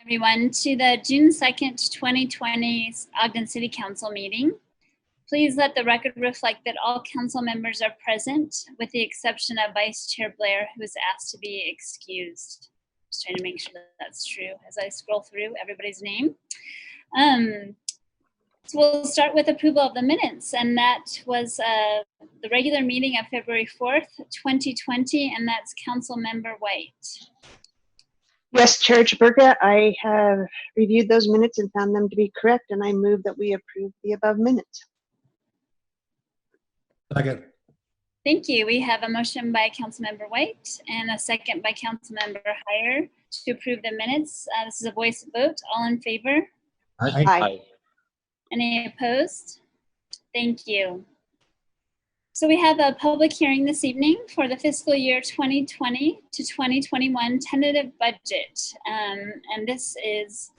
Everyone, to the June 2nd, 2020 Ogden City Council meeting. Please let the record reflect that all council members are present, with the exception of Vice Chair Blair, who is asked to be excused. Just trying to make sure that that's true as I scroll through everybody's name. So we'll start with approval of the minutes, and that was the regular meeting of February 4th, 2020, and that's Council Member White. Yes, Chair Chaburga, I have reviewed those minutes and found them to be correct, and I move that we approve the above minutes. Second. Thank you. We have a motion by Councilmember White and a second by Councilmember Heyer to approve the minutes. This is a voice vote. All in favor? Aye. Aye. Any opposed? Thank you. So we have a public hearing this evening for the fiscal year 2020 to 2021 tentative budget. And this is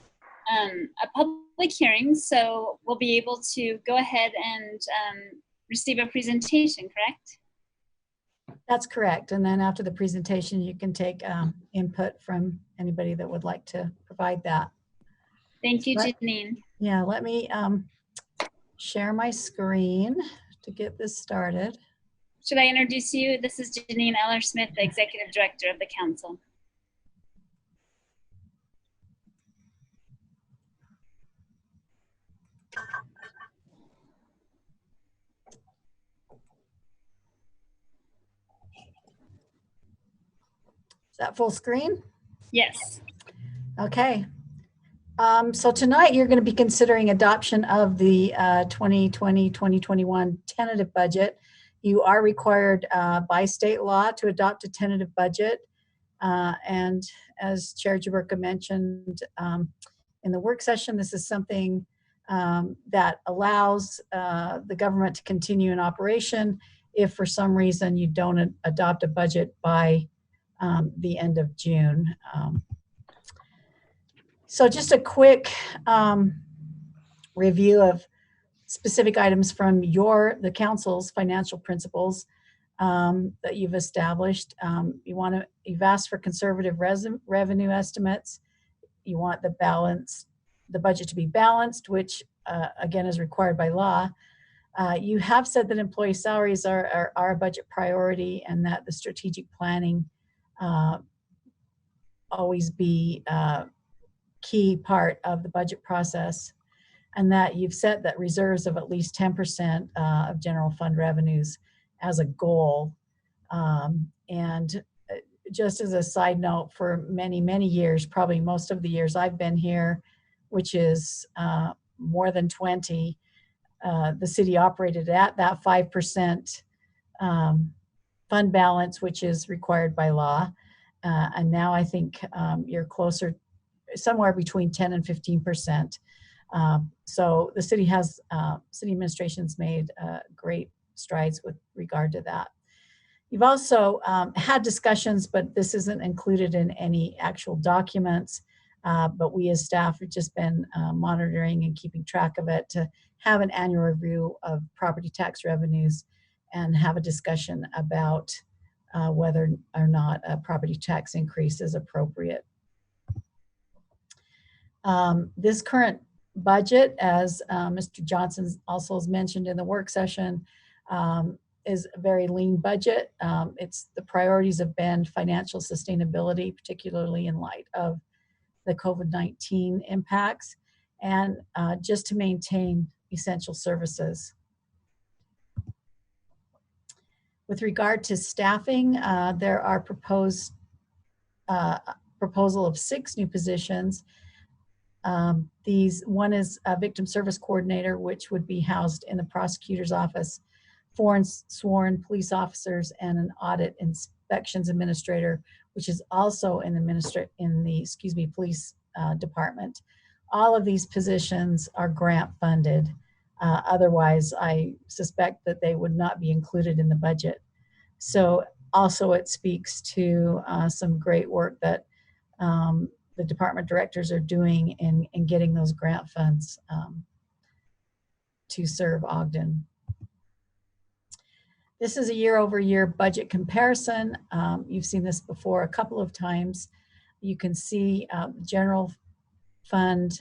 a public hearing, so we'll be able to go ahead and receive a presentation, correct? That's correct. And then after the presentation, you can take input from anybody that would like to provide that. Thank you, Janine. Yeah, let me share my screen to get this started. Should I introduce you? This is Janine Eller-Smith, the Executive Director of the Council. Is that full screen? Yes. Okay. So tonight you're going to be considering adoption of the 2020-2021 tentative budget. You are required by state law to adopt a tentative budget. And as Chair Jaburka mentioned in the work session, this is something that allows the government to continue in operation if for some reason you don't adopt a budget by the end of June. So just a quick review of specific items from the council's financial principles that you've established. You've asked for conservative revenue estimates. You want the budget to be balanced, which again is required by law. You have said that employee salaries are a budget priority, and that the strategic planning always be key part of the budget process, and that you've set that reserves of at least 10% of general fund revenues as a goal. And just as a side note, for many, many years, probably most of the years I've been here, which is more than 20, the city operated at that 5% fund balance, which is required by law. And now I think you're closer, somewhere between 10 and 15%. So the city administration's made great strides with regard to that. You've also had discussions, but this isn't included in any actual documents, but we as staff have just been monitoring and keeping track of it to have an annual review of property tax revenues and have a discussion about whether or not a property tax increase is appropriate. This current budget, as Mr. Johnson also has mentioned in the work session, is a very lean budget. The priorities have been financial sustainability, particularly in light of the COVID-19 impacts, and just to maintain essential services. With regard to staffing, there are proposal of 6 new positions. One is a victim service coordinator, which would be housed in the prosecutor's office, 4 sworn police officers, and an audit inspections administrator, which is also in the police department. All of these positions are grant funded. Otherwise, I suspect that they would not be included in the budget. So also it speaks to some great work that the department directors are doing in getting those grant funds to serve Ogden. This is a year-over-year budget comparison. You've seen this before a couple of times. You can see general fund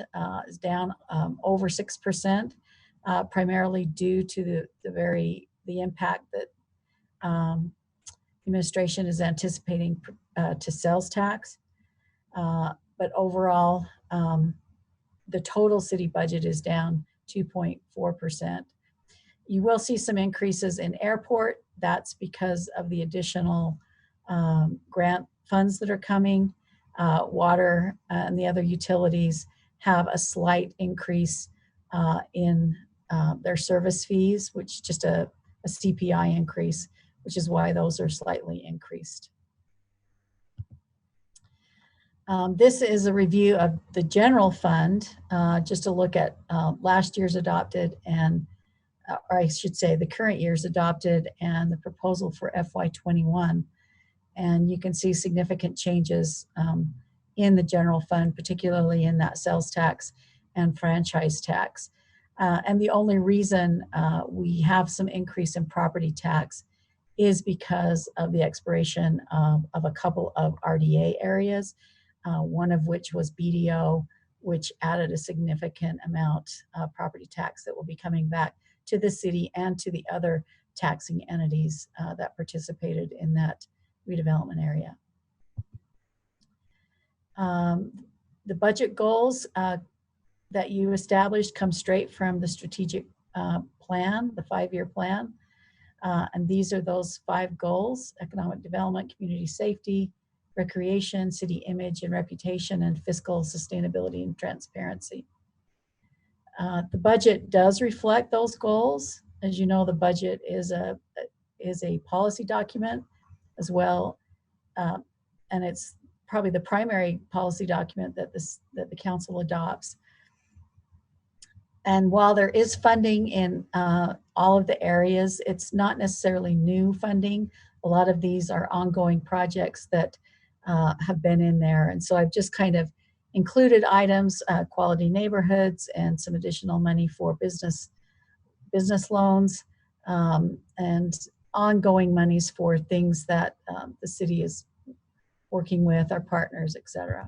is down over 6%, primarily due to the impact that administration is anticipating to sales tax. But overall, the total city budget is down 2.4%. You will see some increases in airport. That's because of the additional grant funds that are coming. Water and the other utilities have a slight increase in their service fees, which just a CPI increase, which is why those are slightly increased. This is a review of the general fund, just to look at last year's adopted and, or I should say the current year's adopted and the proposal for FY21. And you can see significant changes in the general fund, particularly in that sales tax and franchise tax. And the only reason we have some increase in property tax is because of the expiration of a couple of RDA areas, one of which was BDO, which added a significant amount of property tax that will be coming back to the city and to the other taxing entities that participated in that redevelopment area. The budget goals that you established come straight from the strategic plan, the 5-year plan. And these are those 5 goals: economic development, community safety, recreation, city image and reputation, and fiscal sustainability and transparency. The budget does reflect those goals. As you know, the budget is a policy document as well, and it's probably the primary policy document that the council adopts. And while there is funding in all of the areas, it's not necessarily new funding. A lot of these are ongoing projects that have been in there. And so I've just kind of included items, quality neighborhoods, and some additional money for business loans, and ongoing monies for things that the city is working with, our partners, etc.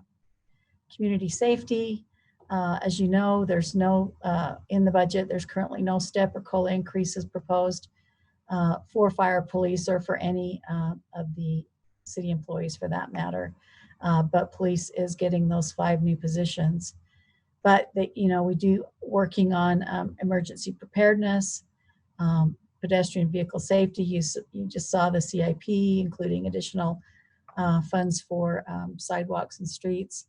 Community safety, as you know, there's no, in the budget, there's currently no step or COLA increases proposed for fire, police, or for any of the city employees for that matter. But police is getting those 5 new positions. But we do working on emergency preparedness, pedestrian vehicle safety. You just saw the CIP, including additional funds for sidewalks and streets.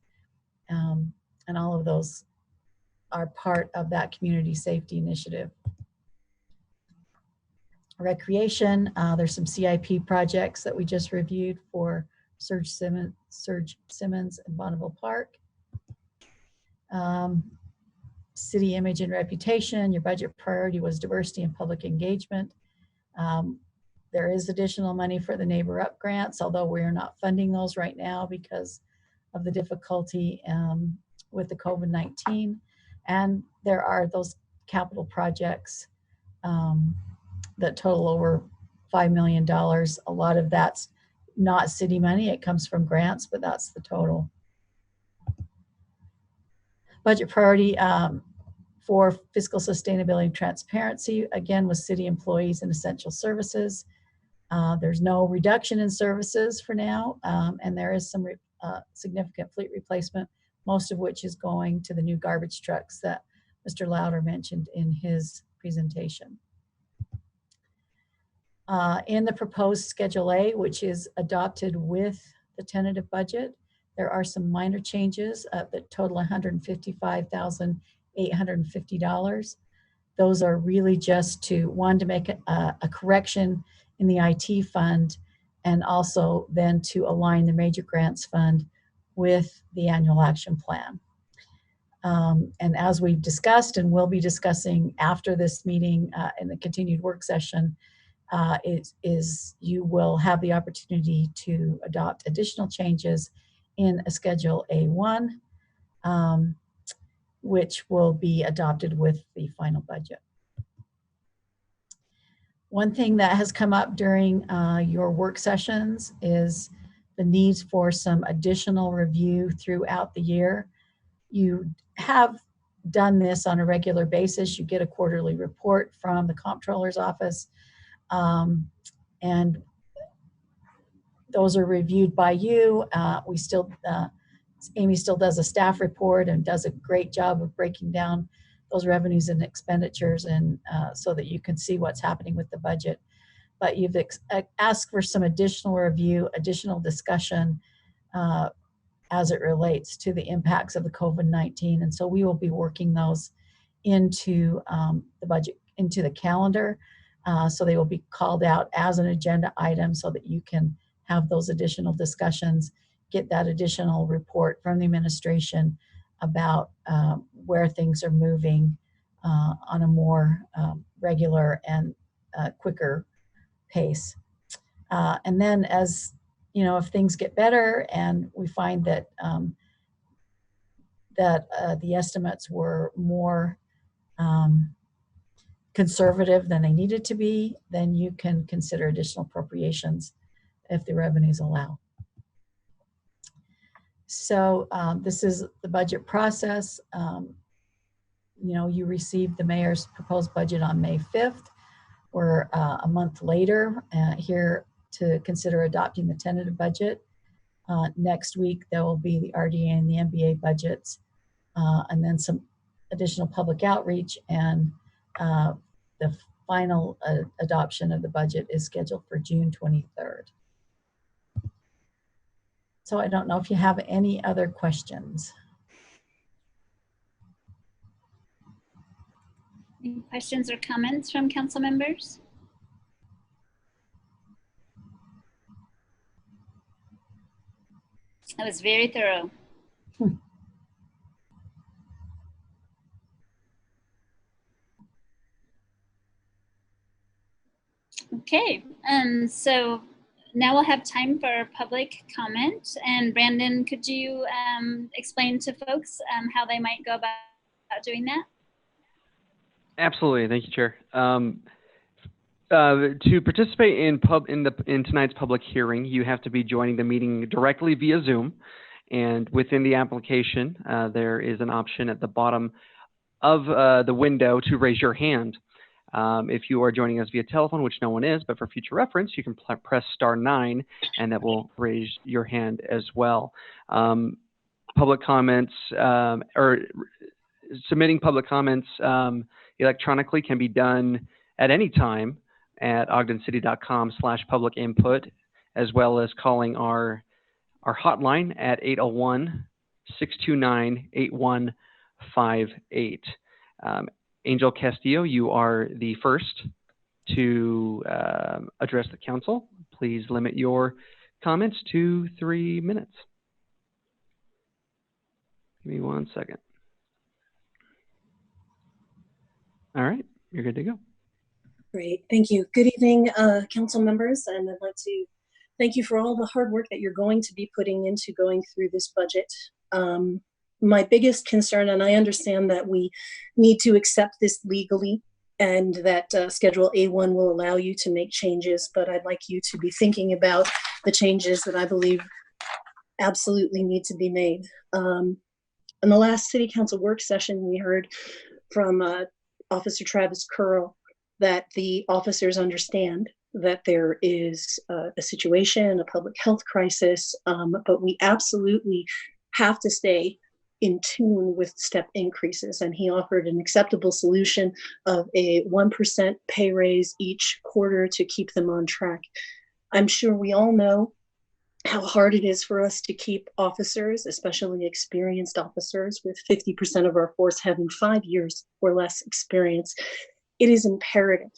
And all of those are part of that community safety initiative. Recreation, there's some CIP projects that we just reviewed for Surge Simmons and Bonneville Park. City image and reputation, your budget priority was diversity and public engagement. There is additional money for the Neighbor Up grants, although we're not funding those right now because of the difficulty with the COVID-19. And there are those capital projects that total over $5 million. A lot of that's not city money, it comes from grants, but that's the total. Budget priority for fiscal sustainability and transparency, again, with city employees and essential services. There's no reduction in services for now, and there is some significant fleet replacement, most of which is going to the new garbage trucks that Mr. Louder mentioned in his presentation. In the proposed Schedule A, which is adopted with the tentative budget, there are some minor changes that total $155,850. Those are really just to make a correction in the IT fund, and also then to align the major grants fund with the annual action plan. And as we've discussed and will be discussing after this meeting in the continued work session, you will have the opportunity to adopt additional changes in a Schedule A1, which will be adopted with the final budget. One thing that has come up during your work sessions is the needs for some additional review throughout the year. you have done this on a regular basis. You get a quarterly report from the comptroller's office, and those are reviewed by you. Amy still does a staff report and does a great job of breaking down those revenues and expenditures, and so that you can see what's happening with the budget. But you've asked for some additional review, additional discussion as it relates to the impacts of the COVID-19. And so we will be working those into the budget, into the calendar. So they will be called out as an agenda item so that you can have those additional discussions, get that additional report from the administration about where things are moving on a more regular and quicker pace. And then as you know, if things get better and we find that the estimates were more conservative than they needed to be, then you can consider additional appropriations if the revenues allow. So this is the budget process. You know, you received the mayor's proposed budget on May 5th. We're a month later here to consider adopting the tentative budget. Next week, there will be the RDA and the MBA budgets, and then some additional public outreach, and the final adoption of the budget is scheduled for June 23rd. So I don't know if you have any other questions. Any questions or comments from council members? That was very thorough. Okay, so now we'll have time for public comment. And Brandon, could you explain to folks how they might go about doing that? Absolutely, thank you, Chair. To participate in tonight's public hearing, you have to be joining the meeting directly via Zoom, and within the application, there is an option at the bottom of the window to raise your hand. If you are joining us via telephone, which no one is, but for future reference, you can press *9, and that will raise your hand as well. Public comments or submitting public comments electronically can be done at any time at ogdencity.com/public input, as well as calling our hotline at 801-629-8158. Angel Castillo, you are the first to address the council. Please limit your comments to 3 minutes. Give me 1 second. All right, you're good to go. Great, thank you. Good evening, council members, and I'd like to thank you for all the hard work that you're going to be putting into going through this budget. My biggest concern, and I understand that we need to accept this legally and that Schedule A1 will allow you to make changes, but I'd like you to be thinking about the changes that I believe absolutely need to be made. In the last City Council work session, we heard from Officer Travis Curl that the officers understand that there is a situation, a public health crisis, but we absolutely have to stay in tune with step increases. And he offered an acceptable solution of a 1% pay raise each quarter to keep them on track. I'm sure we all know how hard it is for us to keep officers, especially experienced officers, with 50% of our force having 5 years or less experience. It is imperative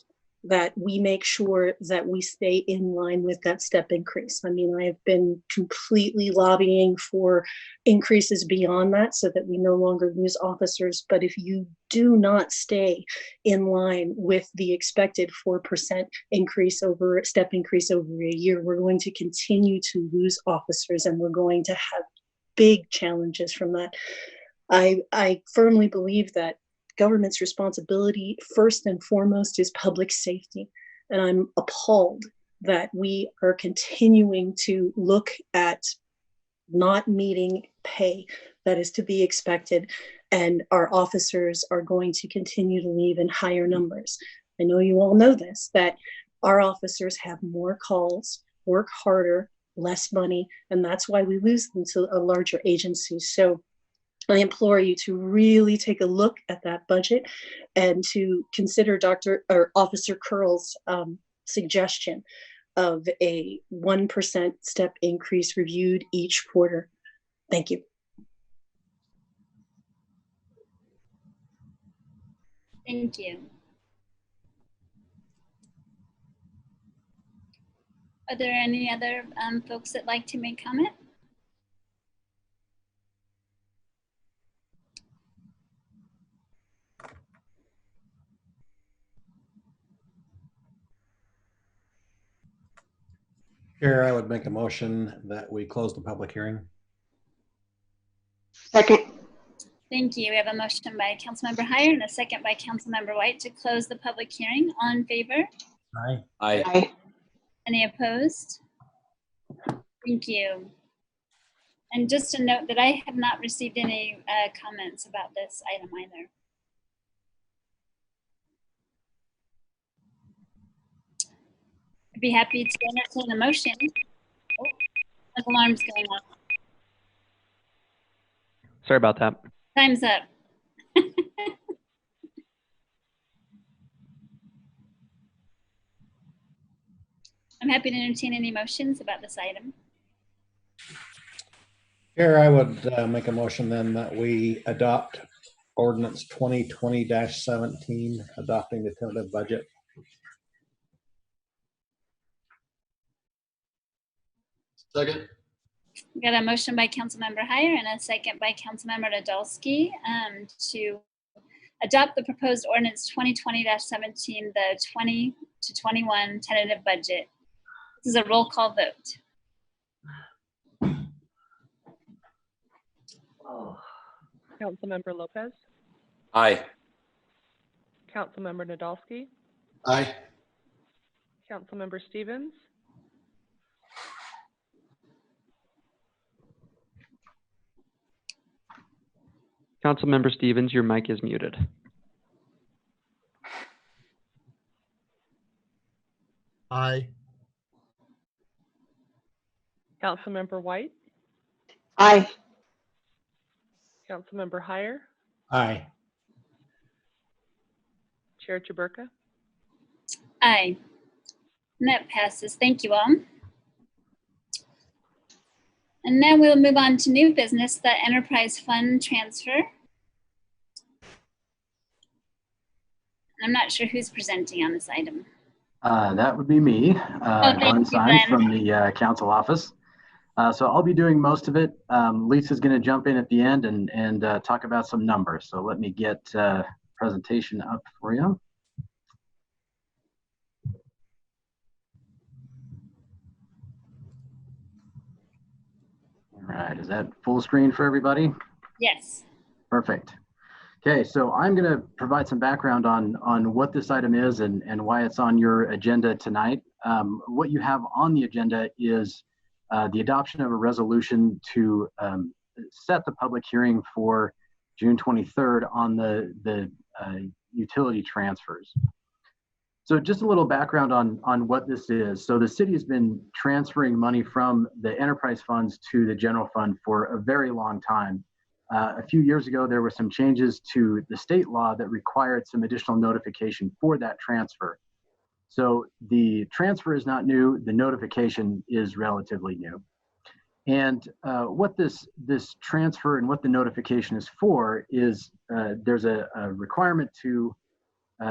that we make sure that we stay in line with that step increase. I mean, I have been completely lobbying for increases beyond that so that we no longer lose officers. But if you do not stay in line with the expected 4% increase step increase over a year, we're going to continue to lose officers, and we're going to have big challenges from that. I firmly believe that government's responsibility first and foremost is public safety. And I'm appalled that we are continuing to look at not meeting pay that is to be expected. And our officers are going to continue to leave in higher numbers. I know you all know this, that our officers have more calls, work harder, less money, and that's why we lose them to a larger agency. So I implore you to really take a look at that budget and to consider Officer Curl's suggestion of a 1% step increase reviewed each quarter. Thank you. Thank you. Are there any other folks that like to make comment? Chair, I would make a motion that we close the public hearing. Second. Thank you. We have a motion by Councilmember Heyer and a second by Councilmember White to close the public hearing. All in favor? Aye. Aye. Any opposed? Thank you. And just a note that I have not received any comments about this item either. I'd be happy to entertain a motion. Oh, an alarm's going off. Sorry about that. Time's up. I'm happy to entertain any motions about this item. Chair, I would make a motion then that we adopt ordinance 2020-17, adopting the tentative budget. Second. We got a motion by Councilmember Heyer and a second by Councilmember Nadolski to adopt the proposed ordinance 2020-17, the 20 to 21 tentative budget. This is a roll call vote. Councilmember Lopez, Aye. Councilmember Nadolski, Aye. Councilmember Stevens, Councilmember Stevens, your mic is muted. Aye. Councilmember White, Aye. Councilmember Heyer, Aye. Chair Chaburka. Aye. And that passes. Thank you all. And now we'll move on to new business, the enterprise fund transfer. I'm not sure who's presenting on this item. That would be me, thank Glenn you, Sines Glenn. from the council office. So I'll be doing most of it. Lisa's going to jump in at the end and talk about some numbers. So let me get presentation up for you. All right, is that full screen for everybody? Yes. Perfect. Okay, so I'm going to provide some background on what this item is and why it's on your agenda tonight. What you have on the agenda is the adoption of a resolution to set the public hearing for June 23rd on the utility transfers. So just a little background on what this is. So the city has been transferring money from the enterprise funds to the general fund for a very long time. A few years ago, there were some changes to the state law that required some additional notification for that transfer. So the transfer is not new, the notification is relatively new. And what this transfer and what the notification is for is there's a requirement to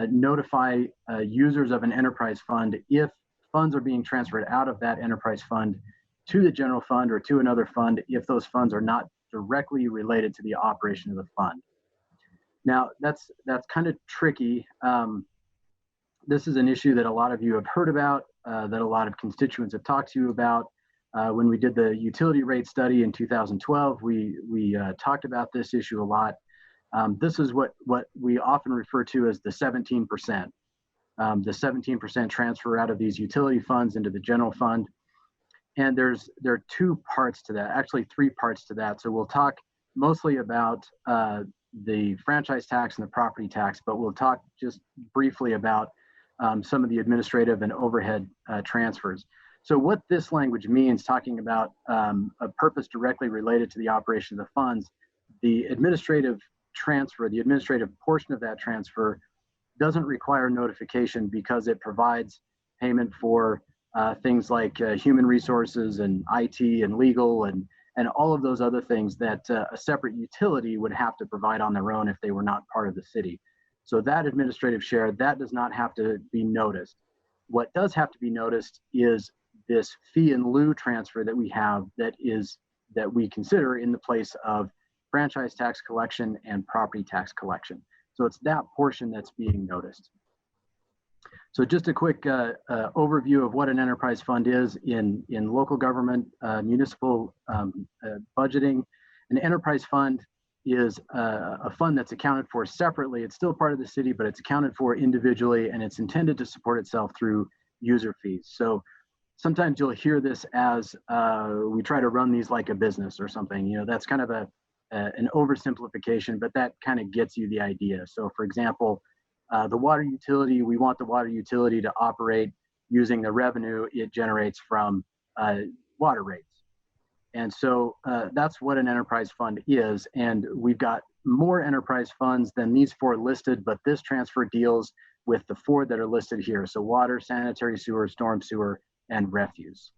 notify users of an enterprise fund if funds are being transferred out of that enterprise fund to the general fund or to another fund if those funds are not directly related to the operation of the fund. Now, that's kind of tricky. This is an issue that a lot of you have heard about, that a lot of constituents have talked to you about. When we did the utility rate study in 2012, we talked about this issue a lot. This is what we often refer to as the 17%. The 17% transfer out of these utility funds into the general fund. And there are two parts to that, actually three parts to that. So we'll talk mostly about the franchise tax and the property tax, but we'll talk just briefly about some of the administrative and overhead transfers. So what this language means, talking about a purpose directly related to the operation of the funds, the administrative transfer, the administrative portion of that transfer doesn't require notification because it provides payment for things like human resources and IT and legal and all of those other things that a separate utility would have to provide on their own if they were not part of the city. So that administrative share, that does not have to be noticed. What does have to be noticed is this fee in lieu transfer that we have that we consider in the place of franchise tax collection and property tax collection. So it's that portion that's being noticed. So just a quick overview of what an enterprise fund is in local government, municipal budgeting. An enterprise fund is a fund that's accounted for separately. It's still part of the city, but it's accounted for individually, and it's intended to support itself through user fees. So sometimes you'll hear this as we try to run these like a business or something. You know, that's kind of an oversimplification, but that kind of gets you the idea. So for example, the water utility, we want the water utility to operate using the revenue it generates from water rates. And so that's what an enterprise fund is. And we've got more enterprise funds than these 4 listed, but this transfer deals with the 4 that are listed here. So water, sanitary sewer, storm sewer, and refuse.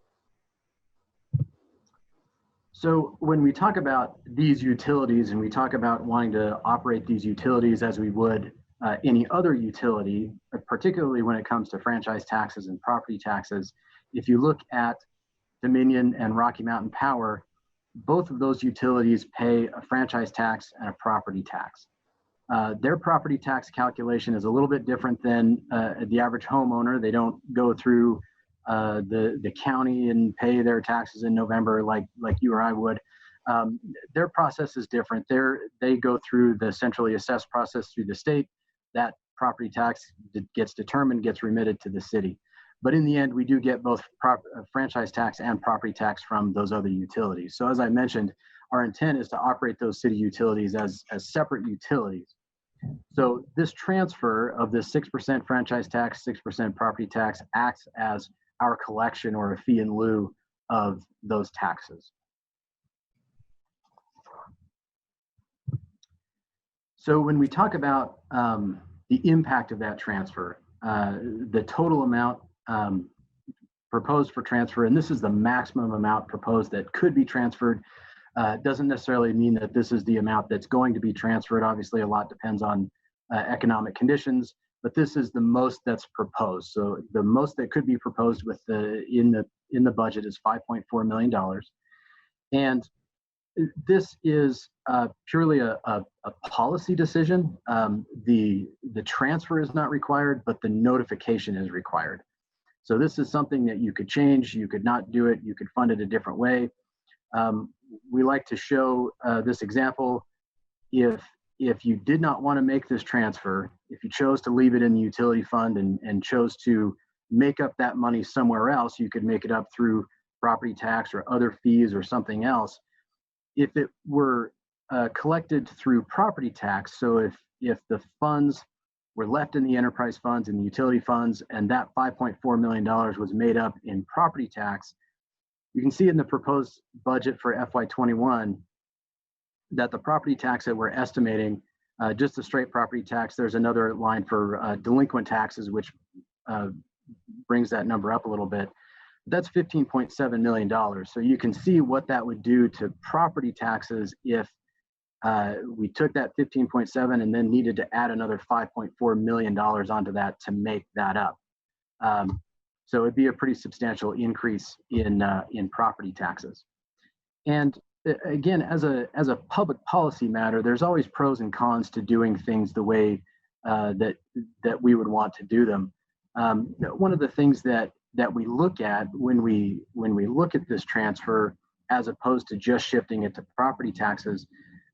So when we talk about these utilities and we talk about wanting to operate these utilities as we would any other utility, particularly when it comes to franchise taxes and property taxes, if you look at Dominion and Rocky Mountain Power, both of those utilities pay a franchise tax and a property tax. Their property tax calculation is a little bit different than the average homeowner. They don't go through the county and pay their taxes in November like you or I would. Their process is different. They go through the centrally assessed process through the state. That property tax gets determined, gets remitted to the city. But in the end, we do get both franchise tax and property tax from those other utilities. So as I mentioned, our intent is to operate those city utilities as separate utilities. So this transfer of this 6% franchise tax, 6% property tax acts as our collection or a fee in lieu of those taxes. So when we talk about the impact of that transfer, the total amount proposed for transfer, and this is the maximum amount proposed that could be transferred, doesn't necessarily mean that this is the amount that's going to be transferred. Obviously, a lot depends on economic conditions, but this is the most that's proposed. So the most that could be proposed with in the budget is $5.4 million. And this is purely a policy decision. The transfer is not required, but the notification is required. So this is something that you could change, you could not do it, you could fund it a different way. We like to show this example. If you did not want to make this transfer, if you chose to leave it in the utility fund and chose to make up that money somewhere else, you could make it up through property tax or other fees or something else. If it were collected through property tax, so if the funds were left in the enterprise funds and the utility funds, and that $5.4 million was made up in property tax, you can see in the proposed budget for FY21 that the property tax that we're estimating, just a straight property tax, there's another line for delinquent taxes, which brings that number up a little bit. That's $15.7 million. So you can see what that would do to property taxes if we took that 15.7 and then needed to add another $5.4 million onto that to make that up. So it'd be a pretty substantial increase in property taxes. And again, as a public policy matter, there's always pros and cons to doing things the way that we would want to do them. One of the things that we look at when we look at this transfer, as opposed to just shifting it to property taxes,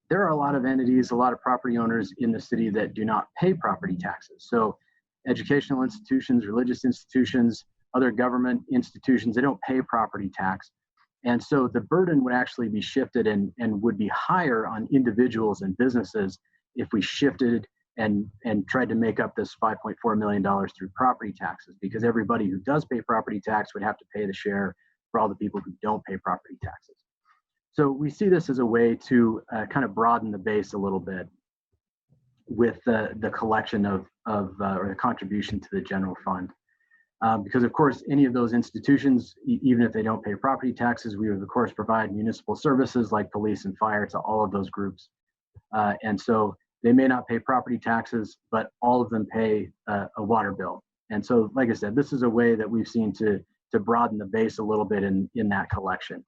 there are a lot of entities, a lot of property owners in the city that do not pay property taxes. So educational institutions, religious institutions, other government institutions, they don't pay property tax. And so the burden would actually be shifted and would be higher on individuals and businesses if we shifted and tried to make up this $5.4 million through property taxes, because everybody who does pay property tax would have to pay the share for all the people who don't pay property taxes. So we see this as a way to kind of broaden the base a little bit with the collection or the contribution to the general fund. Because of course, any of those institutions, even if they don't pay property taxes, we would of course provide municipal services like police and fire to all of those groups. And so they may not pay property taxes, but all of them pay a water bill. And so, like I said, this is a way that we've seen to broaden the base a little bit in that collection.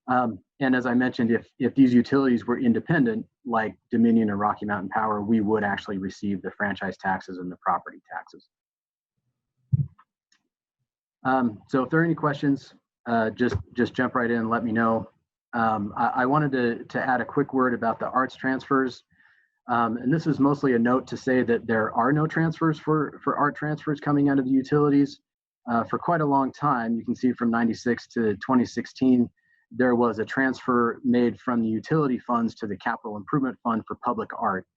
And as I mentioned, if these utilities were independent, like Dominion and Rocky Mountain Power, we would actually receive the franchise taxes and the property taxes. So if there are any questions, just jump right in and let me know. I wanted to add a quick word about the arts transfers. And this is mostly a note to say that there are no transfers for art transfers coming out of the utilities. For quite a long time, you can see from 96 to 2016, there was a transfer made from the utility funds to the capital improvement fund for public art.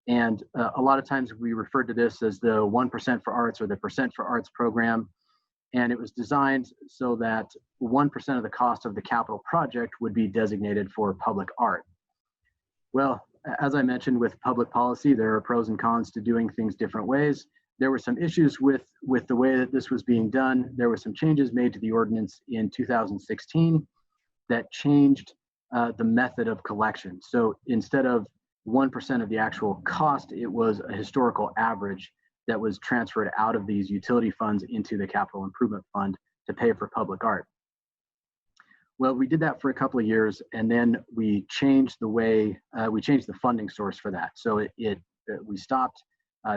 And a lot of times we referred to this as the 1% for arts or the percent for arts program. And it was designed so that 1% of the cost of the capital project would be designated for public art. Well, as I mentioned, with public policy, there are pros and cons to doing things different ways. There were some issues with the way that this was being done. There were some changes made to the ordinance in 2016 that changed the method of collection. So instead of 1% of the actual cost, it was a historical average that was transferred out of these utility funds into the capital improvement fund to pay for public art. Well, we did that for a couple of years, and then we changed the way, we changed the funding source for that. So we stopped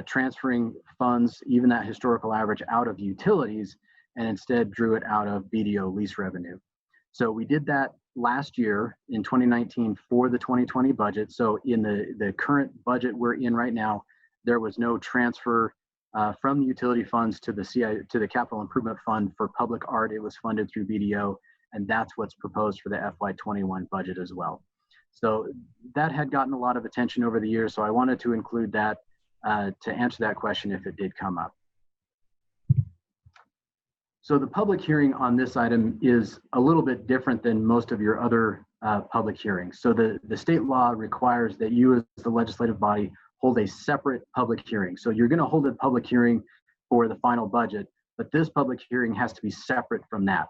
transferring funds, even that historical average, out of utilities, and instead drew it out of BDO lease revenue. So we did that last year in 2019 for the 2020 budget. So in the current budget we're in right now, there was no transfer from the utility funds to the capital improvement fund for public art. It was funded through BDO, and that's what's proposed for the FY21 budget as well. So that had gotten a lot of attention over the years, so I wanted to include that to answer that question if it did come up. So the public hearing on this item is a little bit different than most of your other public hearings. So the state law requires that you as the legislative body hold a separate public hearing. So you're going to hold a public hearing for the final budget, but this public hearing has to be separate from that.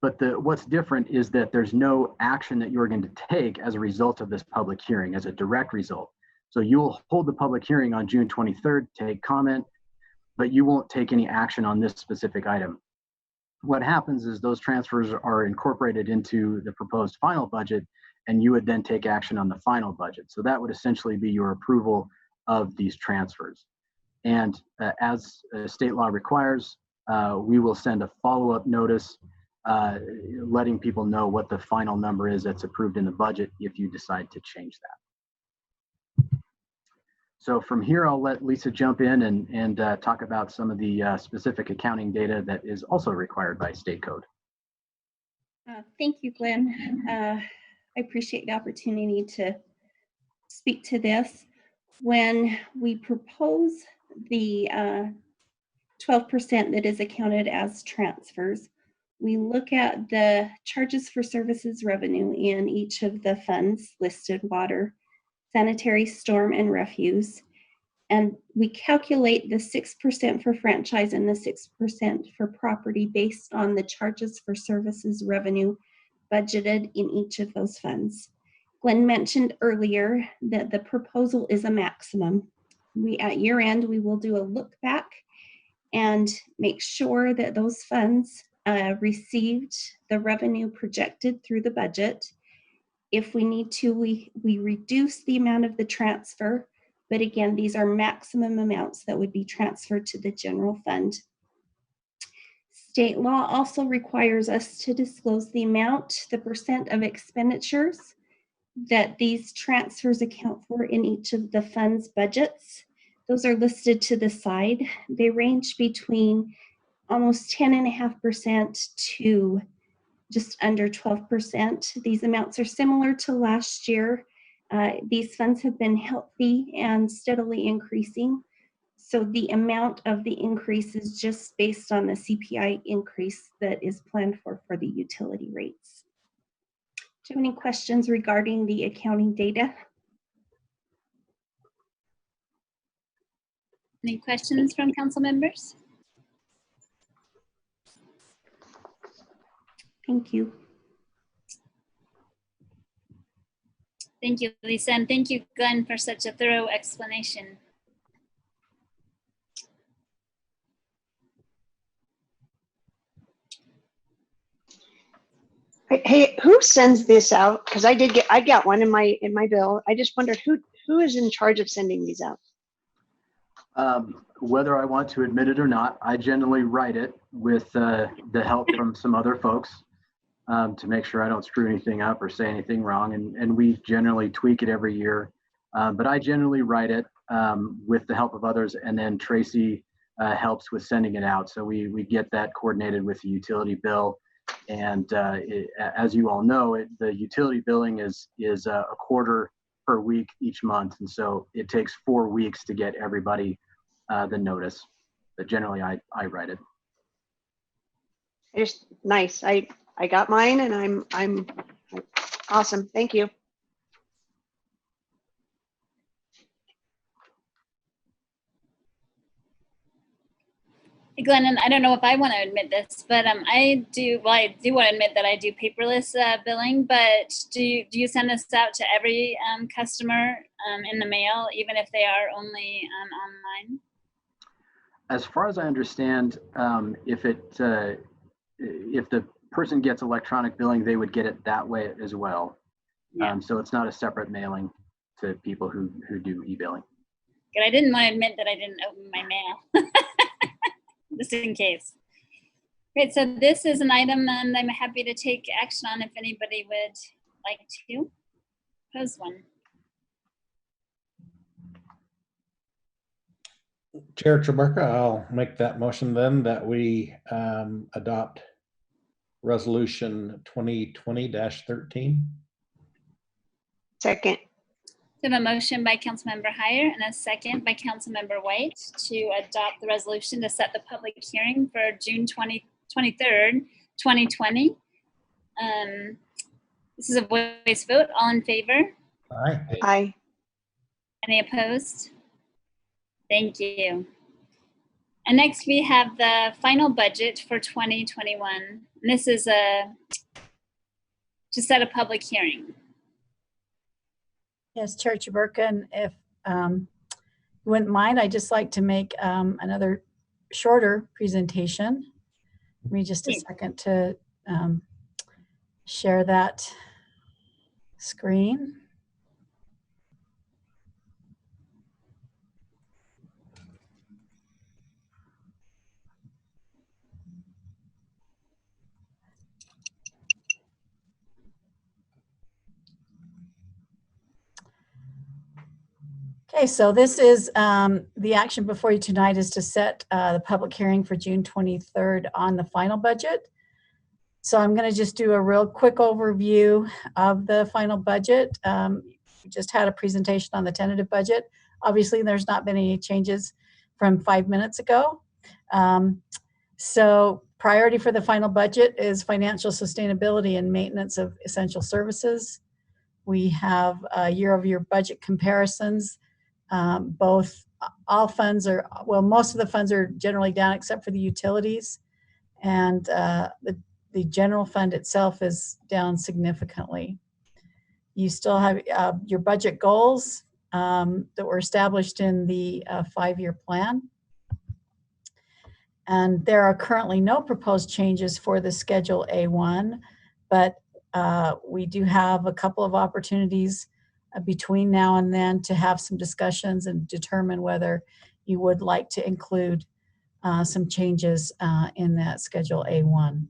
But what's different is that there's no action that you're going to take as a result of this public hearing, as a direct result. So you'll hold the public hearing on June 23rd, take comment, but you won't take any action on this specific item. What happens is those transfers are incorporated into the proposed final budget, and you would then take action on the final budget. So that would essentially be your approval of these transfers. And as state law requires, we will send a follow-up notice letting people know what the final number is that's approved in the budget if you decide to change that. So from here, I'll let Lisa jump in and talk about some of the specific accounting data that is also required by state code. Thank you, Glenn. I appreciate the opportunity to speak to this. When we propose the 12% that is accounted as transfers, we look at the charges for services revenue in each of the funds listed: water, sanitary, storm, and refuse. And we calculate the 6% for franchise and the 6% for property based on the charges for services revenue budgeted in each of those funds. Glenn mentioned earlier that the proposal is a maximum. At year end, we will do a look back and make sure that those funds received the revenue projected through the budget. If we need to, we reduce the amount of the transfer, but again, these are maximum amounts that would be transferred to the general fund. State law also requires us to disclose the amount, the percent of expenditures that these transfers account for in each of the fund's budgets. Those are listed to the side. They range between almost 10.5% to just under 12%. These amounts are similar to last year. These funds have been healthy and steadily increasing. So the amount of the increase is just based on the CPI increase that is planned for the utility rates. Do you have any questions regarding the accounting data? Any questions from council members? Thank you. Thank you, Lisa, and thank you, Glenn, for such a thorough explanation. Hey, who sends this out? Because I got one in my bill. I just wondered who is in charge of sending these out? Whether I want to admit it or not, I generally write it with the help from some other folks to make sure I don't screw anything up or say anything wrong. And we generally tweak it every year. But I generally write it with the help of others, and then Tracy helps with sending it out. So we get that coordinated with the utility bill. And as you all know, the utility billing is a quarter per week each month. And so it takes 4 weeks to get everybody the notice. But generally, I write it. It's nice. I got mine, and I'm awesome. Thank you. Glenn, and I don't know if I want to admit this, but I do want to admit that I do paperless billing, but do you send this out to every customer in the mail, even if they are only online? As far as I understand, if the person gets electronic billing, they would get it that way as well. Yeah. So it's not a separate mailing to people who do e-billing. Good. I didn't want to admit that I didn't open my mail. Just in case. Great, so this is an item and I'm happy to take action on if anybody would like to pose one. Chair Traberka, I'll make that motion then that we adopt resolution 2020-13. Second. We have a motion by Councilmember Heyer and a second by Councilmember White to adopt the resolution to set the public hearing for June 23rd, 2020. This is a voice vote. All in favor? Aye. Aye. Any opposed? Thank you. And next we have the final budget for 2021. And this is to set a public hearing. Yes, Chair Chaburka, and if you wouldn't mind, I'd just like to make another shorter presentation. Give me just a second to share that screen. Okay, so this is the action before you tonight is to set the public hearing for June 23rd on the final budget. So I'm going to just do a real quick overview of the final budget. We just had a presentation on the tentative budget. Obviously, there's not been any changes from 5 minutes ago. So priority for the final budget is financial sustainability and maintenance of essential services. We have year-over-year budget comparisons. All funds are, well, most of the funds are generally down except for the utilities. And the general fund itself is down significantly. You still have your budget goals that were established in the 5-year plan. And there are currently no proposed changes for the Schedule A1, but we do have a couple of opportunities between now and then to have some discussions and determine whether you would like to include some changes in that Schedule A1.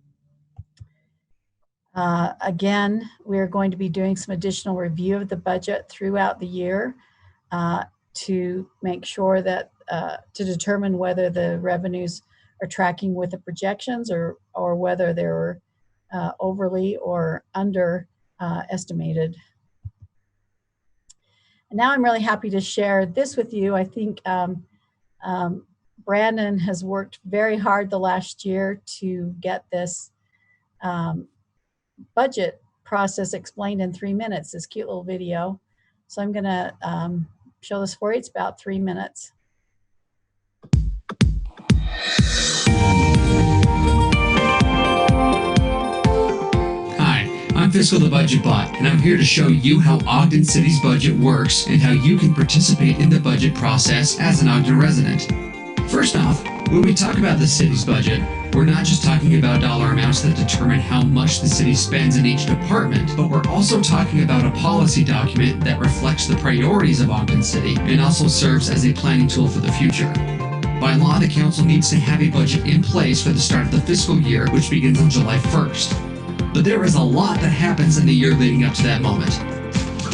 Again, we're going to be doing some additional review of the budget throughout the year to make sure that, to determine whether the revenues are tracking with the projections or whether they were overly or under estimated. And now I'm really happy to share this with you. I think Brandon has worked very hard the last year to get this budget process explained in 3 minutes, this cute little video. So I'm gonna show this for you. It's about 3 minutes. Hi, I'm Fiscal the Budget Bot, and I'm here to show you how Ogden City's budget works and how you can participate in the budget process as an Ogden resident. First off, when we talk about the city's budget, we're not just talking about dollar amounts that determine how much the city spends in each department, but we're also talking about a policy document that reflects the priorities of Ogden City and also serves as a planning tool for the future. By law, the council needs to have a budget in place for the start of the fiscal year, which begins on July 1st. But there is a lot that happens in the year leading up to that moment.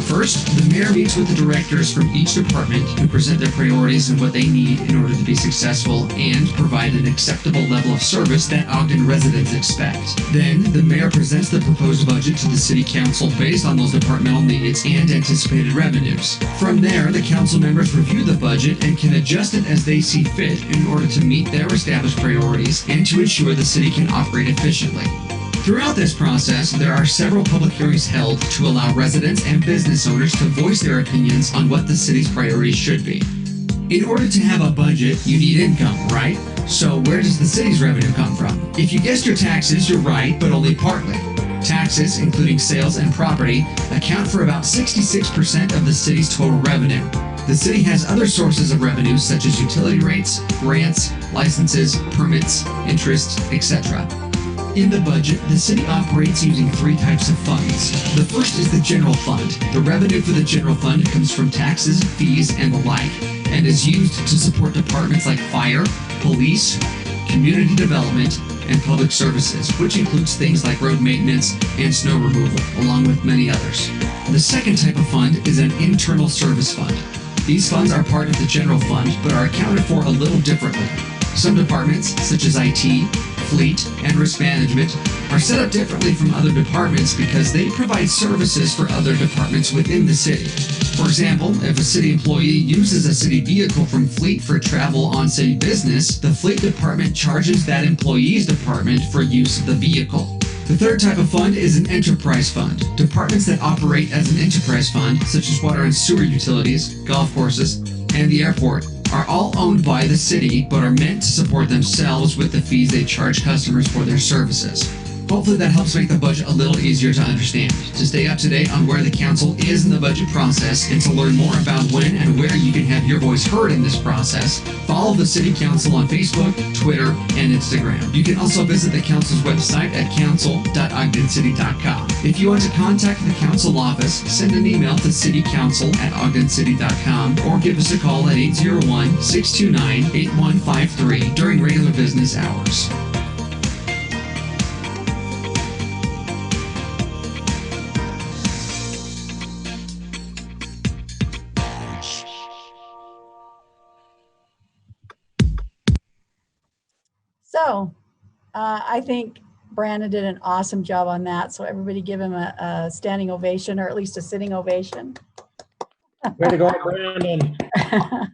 First, the mayor meets with the directors from each department who present their priorities and what they need in order to be successful and provide an acceptable level of service that Ogden residents expect. Then, the mayor presents the proposed budget to the city council based on those departmental needs and anticipated revenues. From there, the council members review the budget and can adjust it as they see fit in order to meet their established priorities and to ensure the city can operate efficiently. Throughout this process, there are several public hearings held to allow residents and business owners to voice their opinions on what the city's priorities should be. In order to have a budget, you need income, right? So where does the city's revenue come from? If you guessed your taxes, you're right, but only partly. Taxes, including sales and property, account for about 66% of the city's total revenue. The city has other sources of revenue such as utility rates, grants, licenses, permits, interest, etc. In the budget, the city operates using 3 types of funds. The first is the general fund. The revenue for the general fund comes from taxes, fees, and the like, and is used to support departments like fire, police, community development, and public services, which includes things like road maintenance and snow removal, along with many others. The second type of fund is an internal service fund. These funds are part of the general fund, but are accounted for a little differently. Some departments, such as IT, fleet, and risk management, are set up differently from other departments because they provide services for other departments within the city. For example, if a city employee uses a city vehicle from fleet for travel on city business, the fleet department charges that employee's department for use of the vehicle. The third type of fund is an enterprise fund. Departments that operate as an enterprise fund, such as water and sewer utilities, golf courses, and the airport, are all owned by the city but are meant to support themselves with the fees they charge customers for their services. Hopefully that helps make the budget a little easier to understand. To stay up to date on where the council is in the budget process and to learn more about when and where you can have your voice heard in this process, follow the City Council on Facebook, Twitter, and Instagram. You can also visit the council's website at council.ogdencity.com. If you want to contact the council office, send an email to citycouncil@ogdencity.com or give us a call at 801-629-8153 during regular business hours. So I think Brandon did an awesome job on that. So everybody give him a standing ovation, or at least a sitting ovation. Way to go, Brandon. That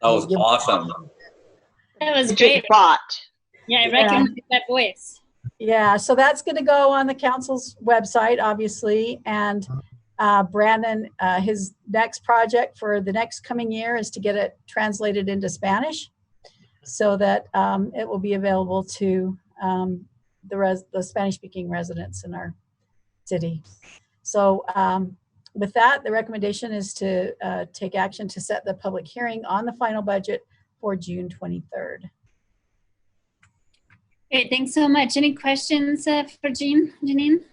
was awesome. That was Budget great. bot. Yeah, I recognize that voice. Yeah, so that's going to go on the council's website, obviously. And Brandon, his next project for the next coming year is to get it translated into Spanish so that it will be available to the Spanish-speaking residents in our city. So with that, the recommendation is to take action to set the public hearing on the final budget for June 23rd. Great, thanks so much. Any questions for Janine?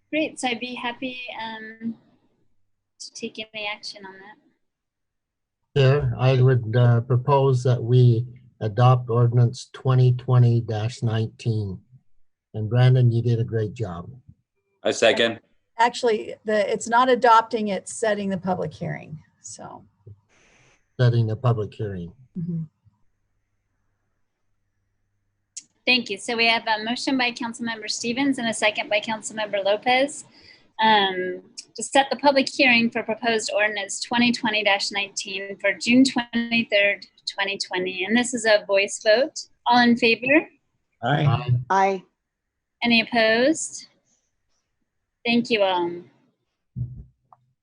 Great, so I'd be happy to take any action on that. Chair, I would propose that we adopt ordinance 2020-19. And Brandon, you did a great job. I second. Actually, it's not adopting, it's setting the public hearing. So setting a public hearing. Mhm. Thank you. So we have a motion by Councilmember Stevens and a second by Councilmember Lopez to set the public hearing for proposed ordinance 2020-19 for June 23rd, 2020. And this is a voice vote. All in favor? Aye. Aye. Any opposed? Thank you all.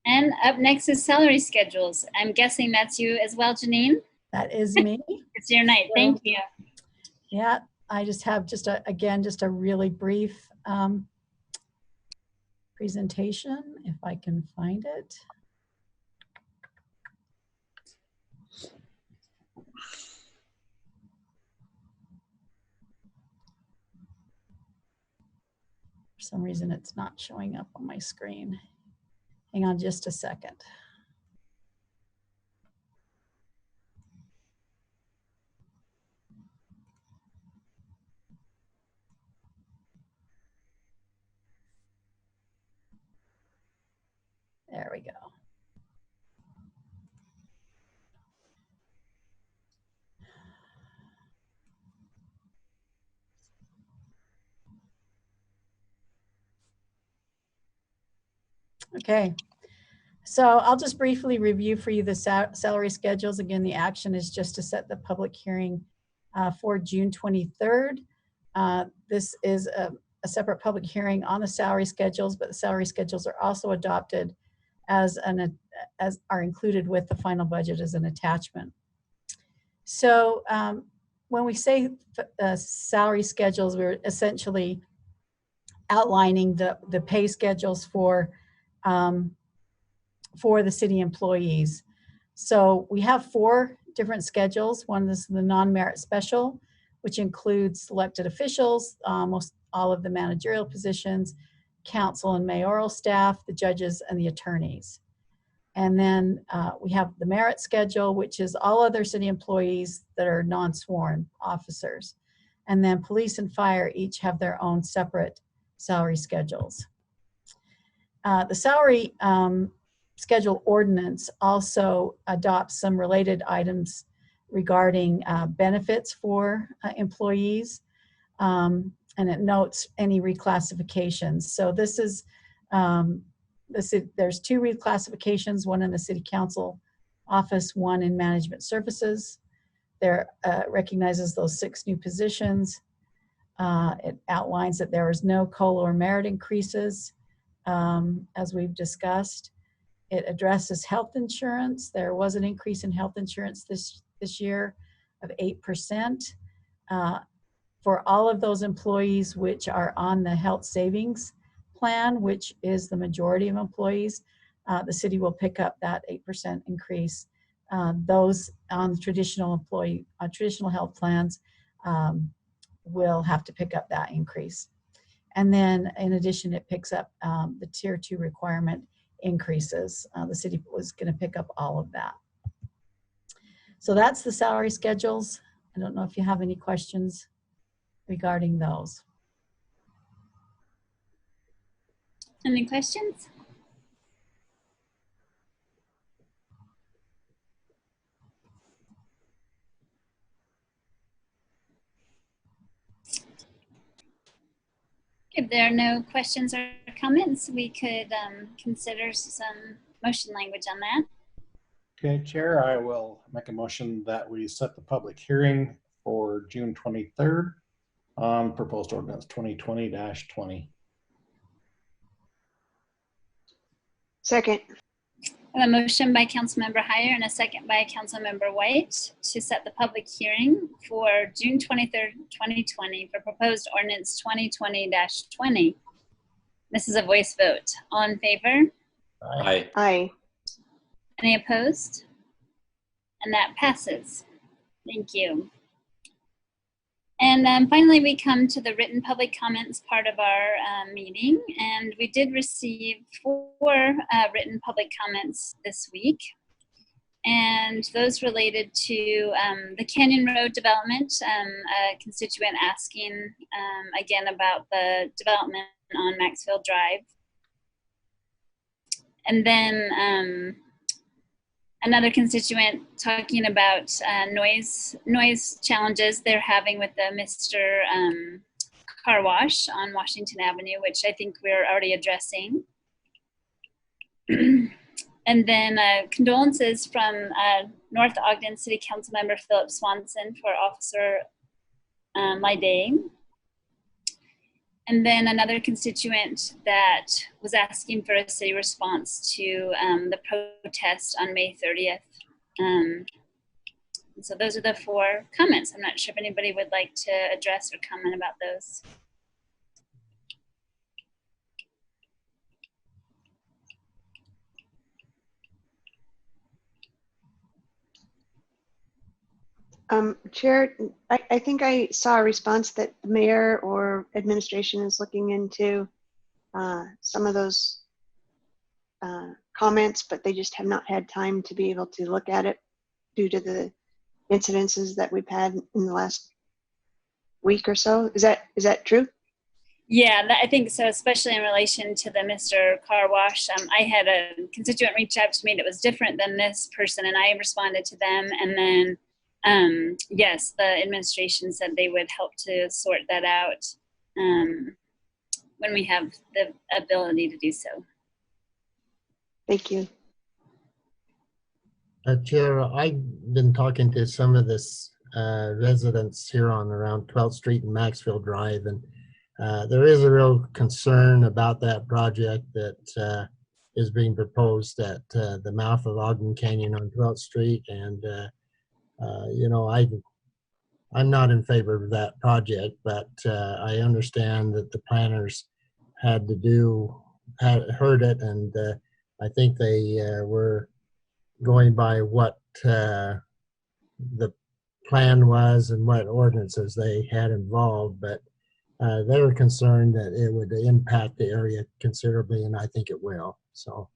And up next is salary schedules. I'm guessing that's you as well, Janine? That is me. It's your night. Thank you. Yeah, I just have again, just a really brief presentation, if I can find it. For some reason, it's not showing up on my screen. Hang on just a second. There we go. Okay, so I'll just briefly review for you the salary schedules. Again, the action is just to set the public hearing for June 23rd. This is a separate public hearing on the salary schedules, but the salary schedules are also adopted as are included with the final budget as an attachment. So when we say salary schedules, we're essentially outlining the pay schedules for the city employees. So we have 4 different schedules. One is the non-merit special, which includes elected officials, most all of the managerial positions, council and mayoral staff, the judges, and the attorneys. And then we have the merit schedule, which is all other city employees that are non-sworn officers. And then police and fire each have their own separate salary schedules. The salary schedule ordinance also adopts some related items regarding benefits for employees, and it notes any reclassifications. So this is, there's 2 reclassifications, one in the city council office, one in management services. There recognizes those 6 new positions. It outlines that there is no COLA or merit increases, as we've discussed. It addresses health insurance. There was an increase in health insurance this year of 8%. For all of those employees which are on the health savings plan, which is the majority of employees, the city will pick up that 8% increase. Those on traditional health plans will have to pick up that increase. And then in addition, it picks up the tier 2 requirement increases. The city was going to pick up all of that. So that's the salary schedules. I don't know if you have any questions regarding those. Any questions? If there are no questions or comments, we could consider some motion language on that. Okay, Chair, I will make a motion that we set the public hearing for June 23rd on proposed ordinance 2020-20. Second. A motion by Councilmember Heyer and a second by Councilmember White to set the public hearing for June 23rd, 2020 for proposed ordinance 2020-20. This is a voice vote. All in favor? Aye. Aye. Any opposed? And that passes. Thank you. And finally, we come to the written public comments part of our meeting, and we did receive 4 written public comments this week, and those related to the Canyon Road development, a constituent asking again about the development on Maxfield Drive. And then another constituent talking about noise challenges they're having with the Mr. Car Wash on Washington Avenue, which I think we're already addressing. And then condolences from North Ogden City Council Member Philip Swanson for Officer Lyday. And then another constituent that was asking for a city response to the protest on May 30th. So those are the 4 comments. I'm not sure if anybody would like to address or comment about those. Chair, I think I saw a response that the mayor or administration is looking into some of those comments, but they just have not had time to be able to look at it due to the incidences that we've had in the last week or so. Is that true? Yeah, I think so, especially in relation to the Mr. Car Wash. I had a constituent reach out to me that was different than this person, and I responded to them. And then, yes, the administration said they would help to sort that out when we have the ability to do so. Thank you. Chair, I've been talking to some of this residents here on around 12th Street and Maxfield Drive, and there is a real concern about that project that is being proposed at the mouth of Ogden Canyon on 12th Street. And, you know, I'm not in favor of that project, but I understand that the planners had heard it, and I think they were going by what the plan was and what ordinances they had involved, but they were concerned that it would impact the area considerably, and I think it will. So,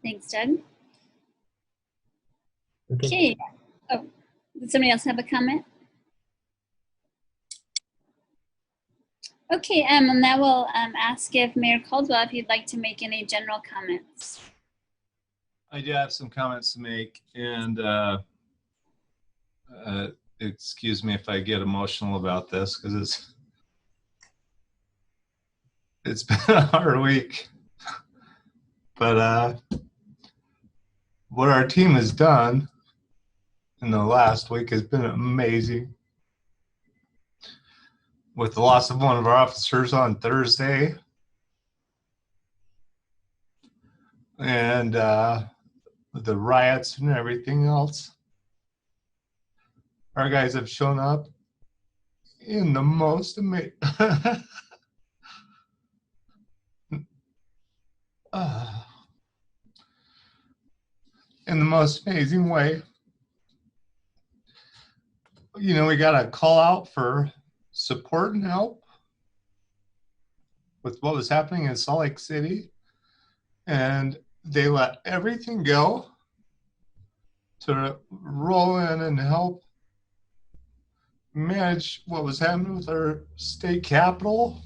Thanks, Doug. okay. Oh, did somebody else have a comment? Okay, and now we'll ask if Mayor Caldwell, if you'd like to make any general comments. I do have some comments to make, and excuse me if I get emotional about this, because it's been a hard week. But what our team has done in the last week has been amazing. With the loss of one of our officers on Thursday, and the riots and everything else, our guys have shown up in the most amazing in the most amazing way. You know, we got a call out for support and help with what was happening in Salt Lake City, and they let everything go to roll in and help manage what was happening with our state capitol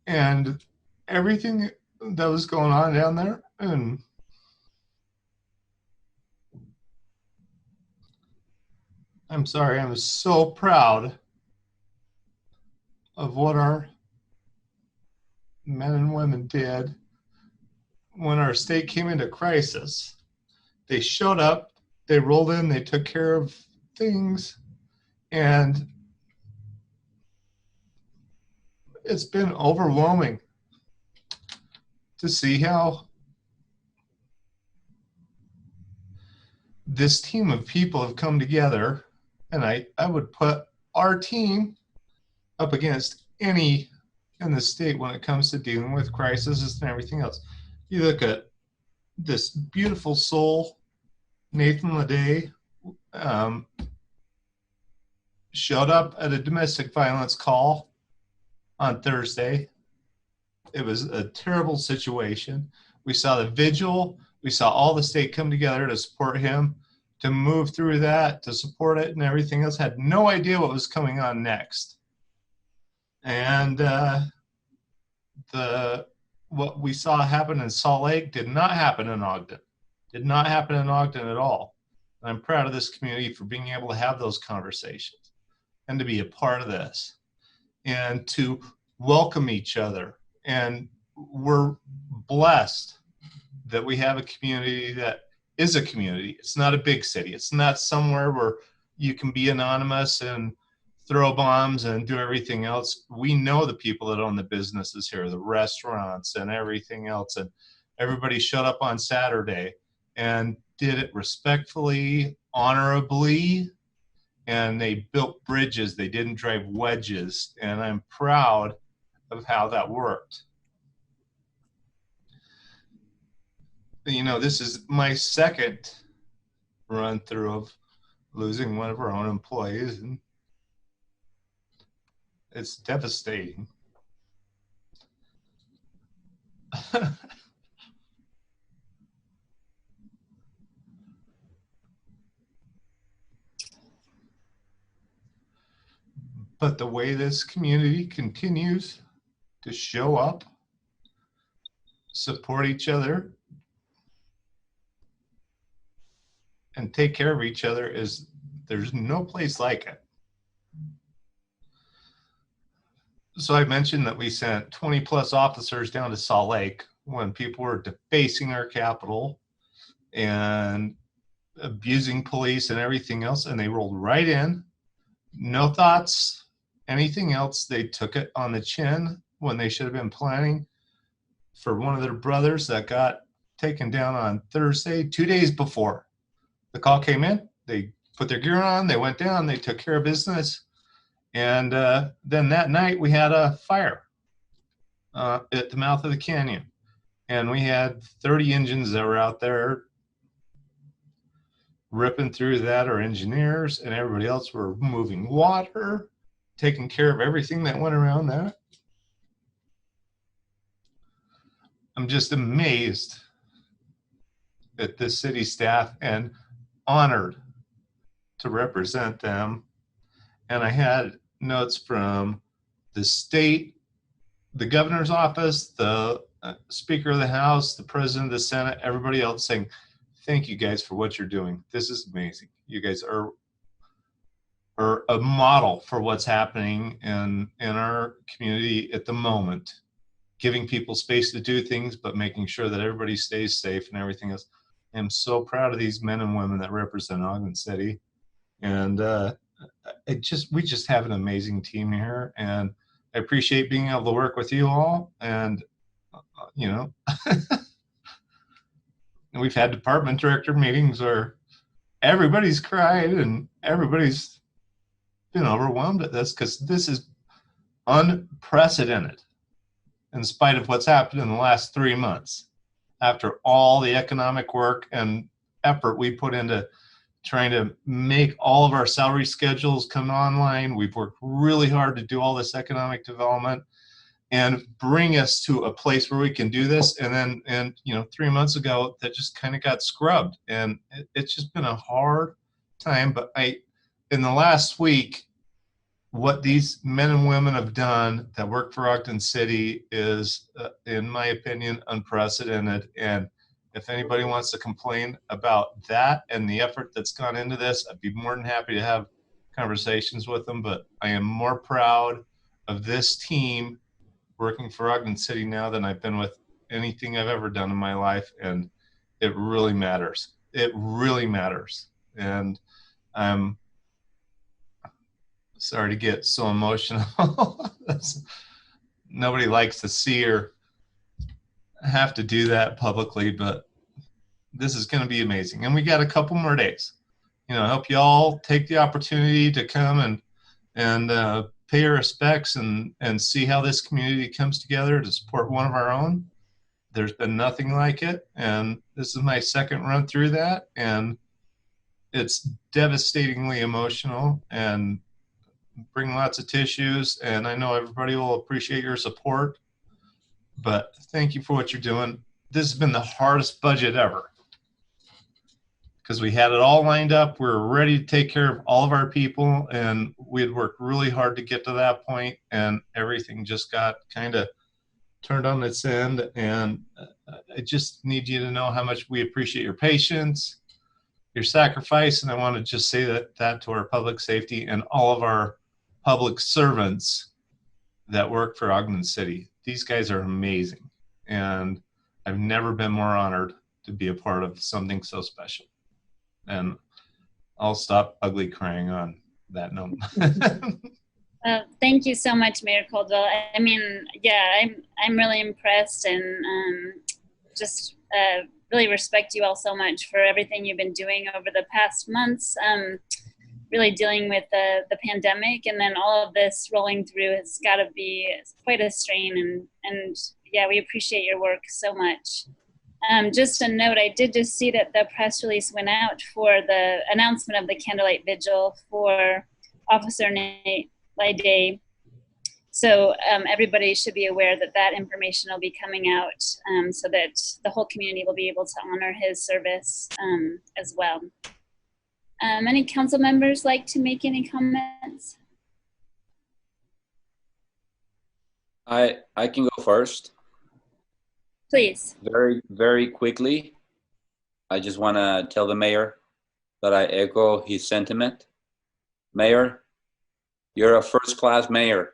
and everything that was going on down there. And I'm sorry, I'm so proud of what our men and women did when our state came into crisis. They showed up, they rolled in, they took care of things, and it's been overwhelming to see how this team of people have come together. And I would put our team up against any in the state when it comes to dealing with crises and everything else. You look at this beautiful soul, Nathan Leday, showed up at a domestic violence call on Thursday. It was a terrible situation. We saw the vigil. We saw all the state come together to support him, to move through that, to support it and everything else. Had no idea what was coming on next. And the what we saw happen in Salt Lake did not happen in Ogden. Did not happen in Ogden at all. And I'm proud of this community for being able to have those conversations and to be a part of this and to welcome each other. And we're blessed that we have a community that is a community. It's not a big city. It's not somewhere where you can be anonymous and throw bombs and do everything else. We know the people that own the businesses here, the restaurants and everything else. And everybody showed up on Saturday and did it respectfully, honorably, and they built bridges. They didn't drive wedges. And I'm proud of how that worked. You know, this is my second run through of losing one of our own employees, and it's devastating. But the way this community continues to show up, support each other, and take care of each other there's no place like it. So I mentioned that we sent 20 plus officers down to Salt Lake when people were defacing our Capitol and abusing police and everything else, and they rolled right in. No thoughts, anything else. They took it on the chin when they should have been planning for one of their brothers that got taken down on Thursday, 2 days before. The call came in, they put their gear on, they went down, they took care of business. And then that night we had a fire at the mouth of the canyon. And we had 30 engines that were out there ripping through that. Our engineers and everybody else were moving water, taking care of everything that went around that. I'm just amazed at this city staff and honored to represent them. And I had notes from the state, the governor's office, the Speaker of the House, the President of the Senate, everybody else saying, thank you guys for what you're doing. This is amazing. You guys are a model for what's happening in our community at the moment, giving people space to do things, but making sure that everybody stays safe and everything else. I'm so proud of these men and women that represent Ogden City. And we just have an amazing team here. And I appreciate being able to work with you all. And, you know, we've had department director meetings where everybody's cried and everybody's been overwhelmed at this because this is unprecedented in spite of what's happened in the last 3 months. After all the economic work and effort we put into trying to make all of our salary schedules come online, we've worked really hard to do all this economic development and bring us to a place where we can do this. And then, you know, 3 months ago, that just kind of got scrubbed. And it's just been a hard time. But in the last week, what these men and women have done that work for Ogden City is, in my opinion, unprecedented. And if anybody wants to complain about that and the effort that's gone into this, I'd be more than happy to have conversations with them. But I am more proud of this team working for Ogden City now than I've been with anything I've ever done in my life. And it really matters. It really matters. And I'm sorry to get so emotional. Nobody likes to see or have to do that publicly, but this is going to be amazing. And we got a couple more days. You know, I hope you all take the opportunity to come and pay your respects and see how this community comes together to support one of our own. There's been nothing like it. And this is my second run through that. And it's devastatingly emotional and bring lots of tissues. And I know everybody will appreciate your support, but thank you for what you're doing. This has been the hardest budget ever because we had it all lined up. We were ready to take care of all of our people, and we had worked really hard to get to that point, and everything just got kind of turned on its end, and I just need you to know how much we appreciate your patience, your sacrifice, and I want to just say that to our public safety and all of our public servants that work for Ogden City. These guys are amazing, and I've never been more honored to be a part of something so special. And I'll stop ugly crying on that note. Thank you so much, Mayor Caldwell. I mean, yeah, I'm really impressed, and just really respect you all so much for everything you've been doing over the past months. Really dealing with the pandemic, and then all of this rolling through. It's got to be quite a strain, and yeah, we appreciate your work so much. Just a note, I did just see that the press release went out for the announcement of the candlelight vigil for Officer Nate Day. So everybody should be aware that that information will be coming out, so that the whole community will be able to honor his service as well. Any council members like to make any comments? I can go first. Please. Very, very quickly. I just want to tell the mayor that I echo his sentiment. Mayor, you're a first-class mayor,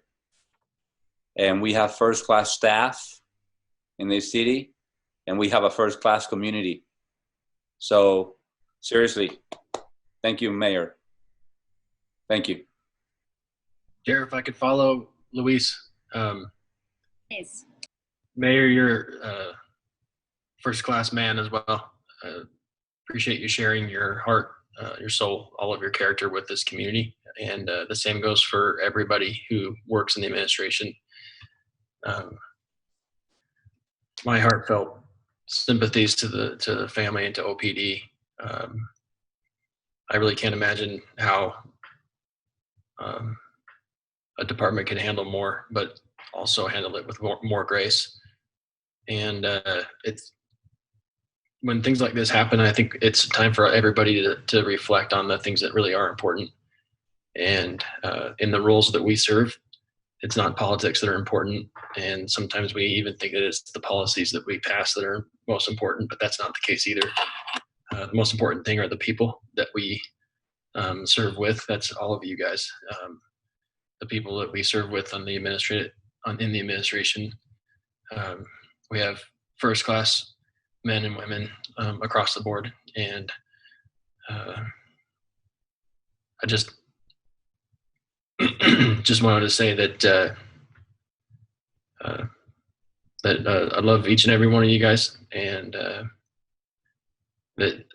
and we have first-class staff in this city, and we have a first-class community. So seriously, thank you, Mayor. Thank you. Chair, if I could follow Luis. Please. Mayor, you're a first-class man as well. Appreciate you sharing your heart, your soul, all of your character with this community. And the same goes for everybody who works in the administration. My heartfelt sympathies to the family and to OPD. I really can't imagine how a department can handle more, but also handle it with more grace. And it's when things like this happen, I think it's time for everybody to reflect on the things that really are important. And in the roles that we serve, it's not politics that are important. And sometimes we even think that it's the policies that we pass that are most important, but that's not the case either. The most important thing are the people that we serve with. That's all of you guys, the people that we serve with in the administration. We have first-class men and women across the board, and I just wanted to say that I love each and every one of you guys, and that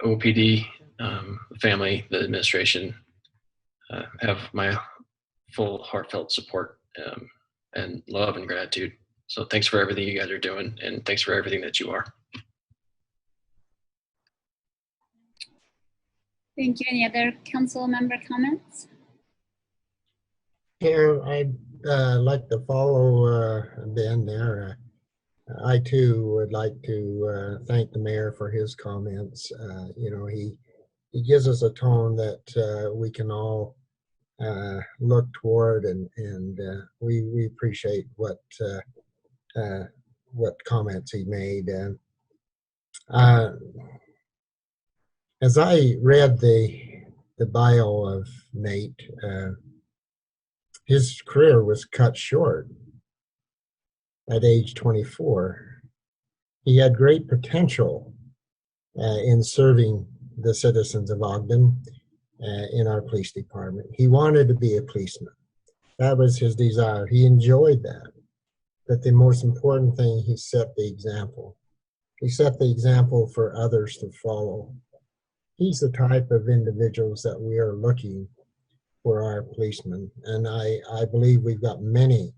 OPD, family, the administration have my full heartfelt support and love and gratitude. So thanks for everything you guys are doing, and thanks for everything that you are. Thank you. Any other council member comments? Here, I'd like to follow Ben there. I too would like to thank the mayor for his comments. You know, he gives us a tone that we can all look toward, and we appreciate what comments he made. As I read the bio of Nate, his career was cut short at age 24. He had great potential in serving the citizens of Ogden in our police department. He wanted to be a policeman. That was his desire. He enjoyed that. But the most important thing, he set the example. He set the example for others to follow. He's the type of individuals that we are looking for our policemen. And I believe we've got many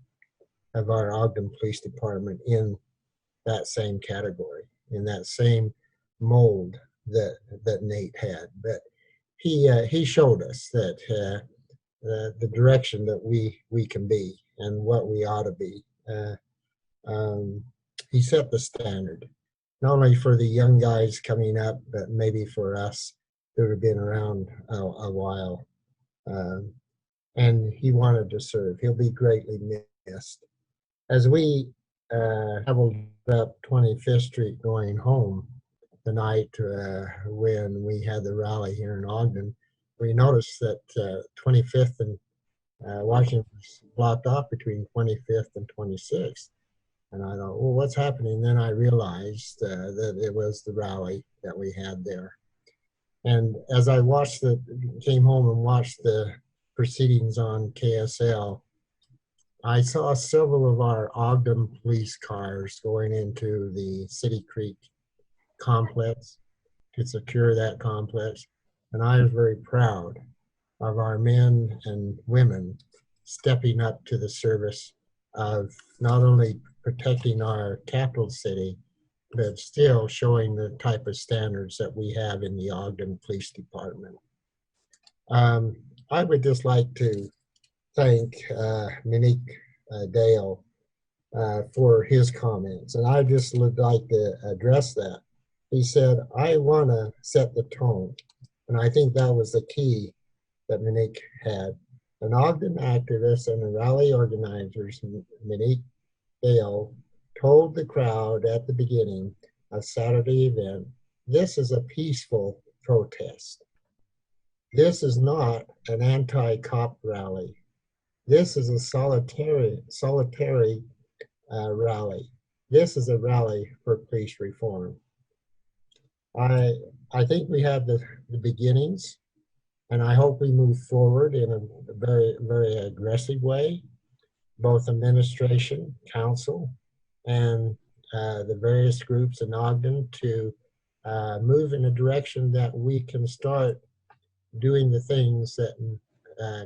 of our Ogden Police Department in that same category, in that same mold that Nate had. But he showed us that the direction that we can be and what we ought to be. He set the standard, not only for the young guys coming up, but maybe for us who have been around a while. and he wanted to serve. He'll be greatly missed. As we traveled up 25th Street going home the night when we had the rally here in Ogden, we noticed that 25th and Washington was blocked off between 25th and 26th. And I thought, well, what's happening? Then I realized that it was the rally that we had there. And as I came home and watched the proceedings on KSL, I saw several of our Ogden police cars going into the City Creek complex to secure that complex. And I was very proud of our men and women stepping up to the service of not only protecting our capital city, but still showing the type of standards that we have in the Ogden Police Department. I would just like to thank Monique Dale for his comments, and I just would like to address that. He said, I want to set the tone, and I think that was the key that Monique had. An Ogden activist and the rally organizers, Monique Dale, told the crowd at the beginning of Saturday event, this is a peaceful protest. This is not an anti-cop rally. This is a solitary rally. This is a rally for police reform. I think we have the beginnings, and I hope we move forward in a very, very aggressive way, both administration, council, and the various groups in Ogden to move in a direction that we can start doing the things that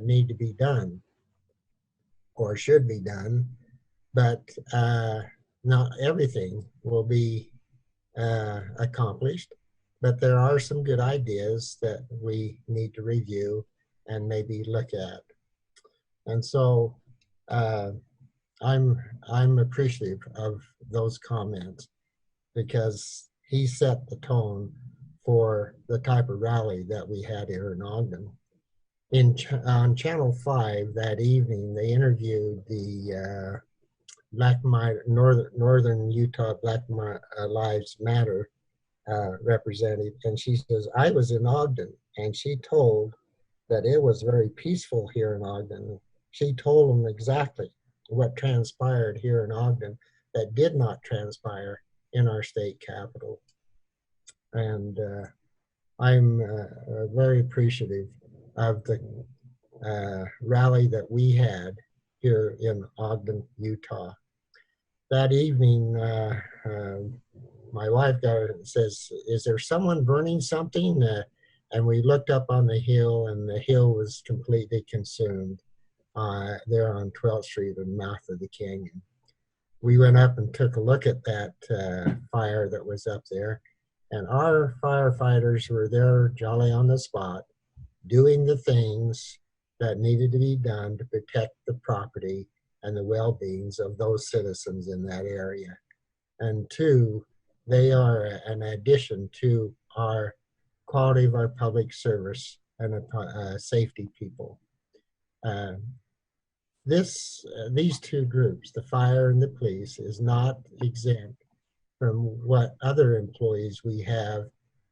need to be done or should be done, but not everything will be accomplished. But there are some good ideas that we need to review and maybe look at. And so I'm appreciative of those comments because he set the tone for the type of rally that we had here in Ogden. On Channel 5 that evening, they interviewed the Northern Utah Black Lives Matter representative, and she says, I was in Ogden, and she told that it was very peaceful here in Ogden. She told them exactly what transpired here in Ogden that did not transpire in our state capital. And I'm very appreciative of the rally that we had here in Ogden, Utah. That evening, my wife says, is there someone burning something? And we looked up on the hill, and the hill was completely consumed there on 12th Street and mouth of the canyon. We went up and took a look at that fire that was up there, and our firefighters were there jolly on the spot, doing the things that needed to be done to protect the property and the well-beings of those citizens in that area. And two, they are an addition to our quality of our public service and safety people. These two groups, the fire and the police, is not exempt from what other employees we have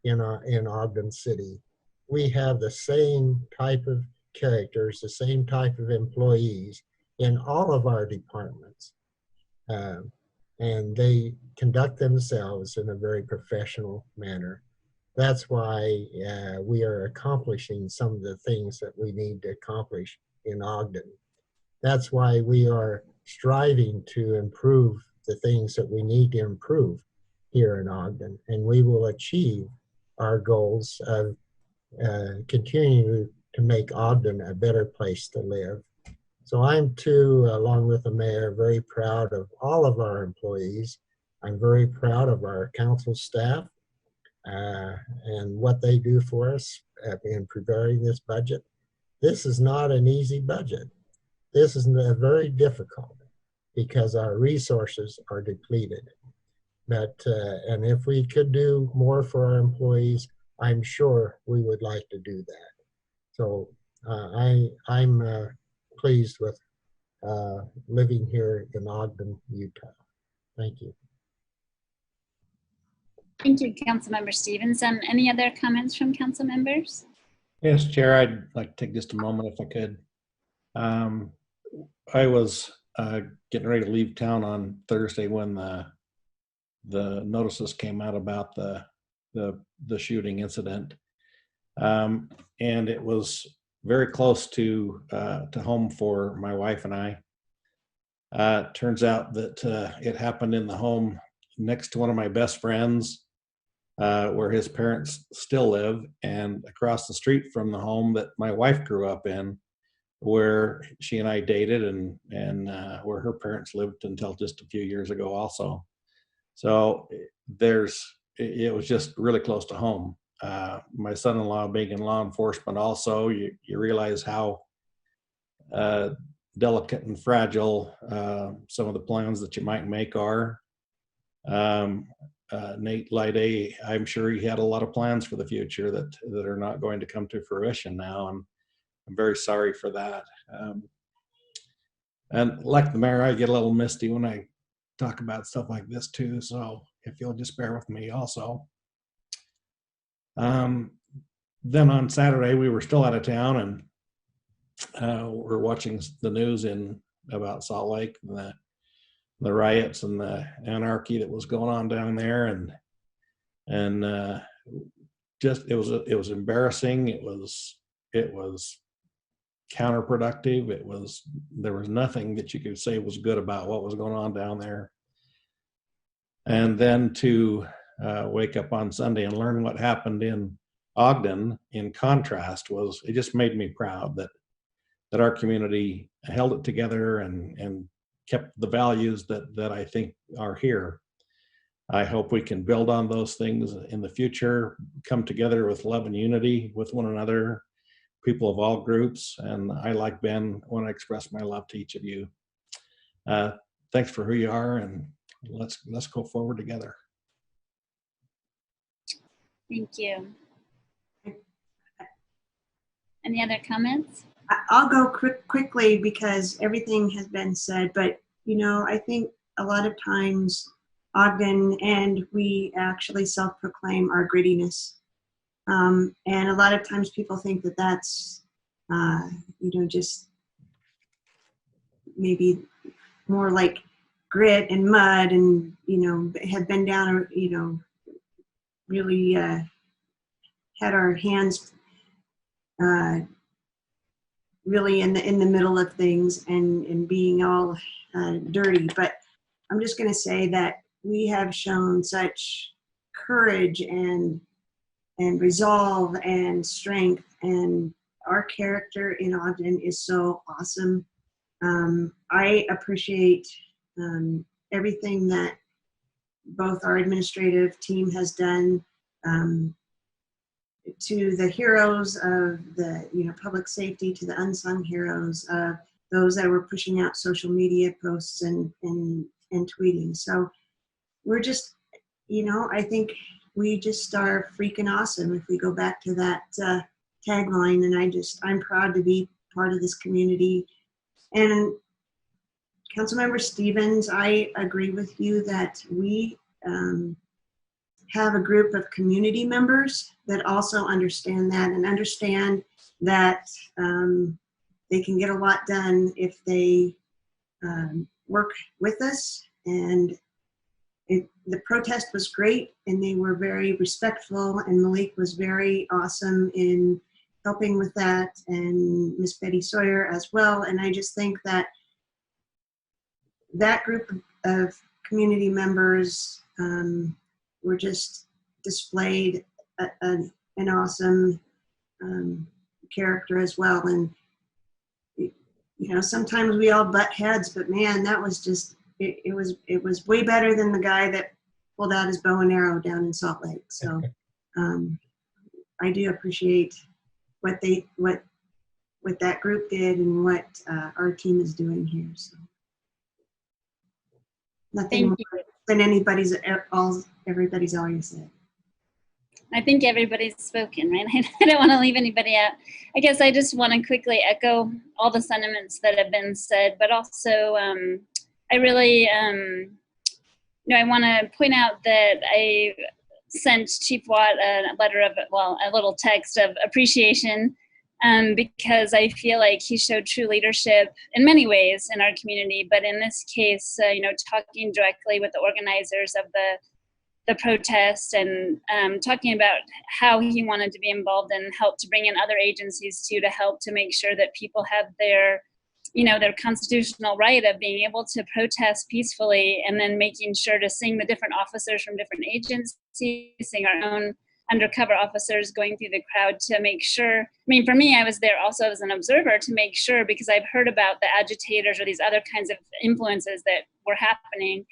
in Ogden City. We have the same type of characters, the same type of employees in all of our departments. And they conduct themselves in a very professional manner. That's why we are accomplishing some of the things that we need to accomplish in Ogden. That's why we are striving to improve the things that we need to improve here in Ogden. And we will achieve our goals of continuing to make Ogden a better place to live. So I'm too, along with the mayor, very proud of all of our employees. I'm very proud of our council staff and what they do for us in preparing this budget. This is not an easy budget. This is very difficult because our resources are depleted. But, and if we could do more for our employees, I'm sure we would like to do that. So I'm pleased with living here in Ogden, Utah. Thank you. Thank you, Councilmember Stevens. Any other comments from council members? Yes, Chair, I'd like to take just a moment if I could. I was getting ready to leave town on Thursday when the notices came out about the shooting incident, and it was very close to home for my wife and I. It turns out that it happened in the home next to one of my best friends, where his parents still live, and across the street from the home that my wife grew up in, where she and I dated, and where her parents lived until just a few years ago also. So it was just really close to home. My son-in-law being in law enforcement also, you realize how delicate and fragile some of the plans that you might make are. Nate Lyday, I'm sure he had a lot of plans for the future that are not going to come to fruition now, and I'm very sorry for that. And like the mayor, I get a little misty when I talk about stuff like this too, so if you'll just bear with me also. Then on Saturday, we were still out of town, and we're watching the news about Salt Lake and the riots and the anarchy that was going on down there, and just it was embarrassing. It was counterproductive. There was nothing that you could say was good about what was going on down there. And then to wake up on Sunday and learn what happened in Ogden, in contrast, it just made me proud that our community held it together and kept the values that I think are here. I hope we can build on those things in the future, come together with love and unity with one another, people of all groups. And I, like Ben, want to express my love to each of you. Thanks for who you are, and let's go forward together. Thank you. Any other comments? I'll go quickly because everything has been said, but I think a lot of times Ogden, and we actually self-proclaim our grittiness. And a lot of times people think that that's, just maybe more like grit and mud and, have been down or, really had our hands really in the middle of things and being all dirty. But I'm just going to say that we have shown such courage and resolve and strength, and our character in Ogden is so awesome. I appreciate everything that both our administrative team has done, to the heroes of the public safety, to the unsung heroes, those that were pushing out social media posts and tweeting. So we're just, I think we just are freaking awesome if we go back to that tagline. And I'm proud to be part of this community. And Councilmember Stevens, I agree with you that we have a group of community members that also understand that and understand that they can get a lot done if they work with us. And the protest was great, and they were very respectful, and Malik was very awesome in helping with that, and Miss Betty Sawyer as well. And I just think that group of community members were just displayed an awesome character as well. And sometimes we all butt heads, but man, that was just it was way better than the guy that pulled out his bow and arrow down in Salt Lake. So I do appreciate what that group did and what our team is doing here. So nothing more than everybody's already said. I think everybody's spoken, right? I don't want to leave anybody out. I guess I just want to quickly echo all the sentiments that have been said, but also I really, I want to point out that I sent Chief Watt a letter of, a little text of appreciation because I feel like he showed true leadership in many ways in our community, but in this case, talking directly with the organizers of the protest and talking about how he wanted to be involved and help to bring in other agencies too to help to make sure that people have their constitutional right of being able to protest peacefully, and then making sure to sing the different officers from different agencies, sing our own undercover officers going through the crowd to make sure. For me, I was there also as an observer to make sure, because I've heard about the agitators or these other kinds of influences that were happening,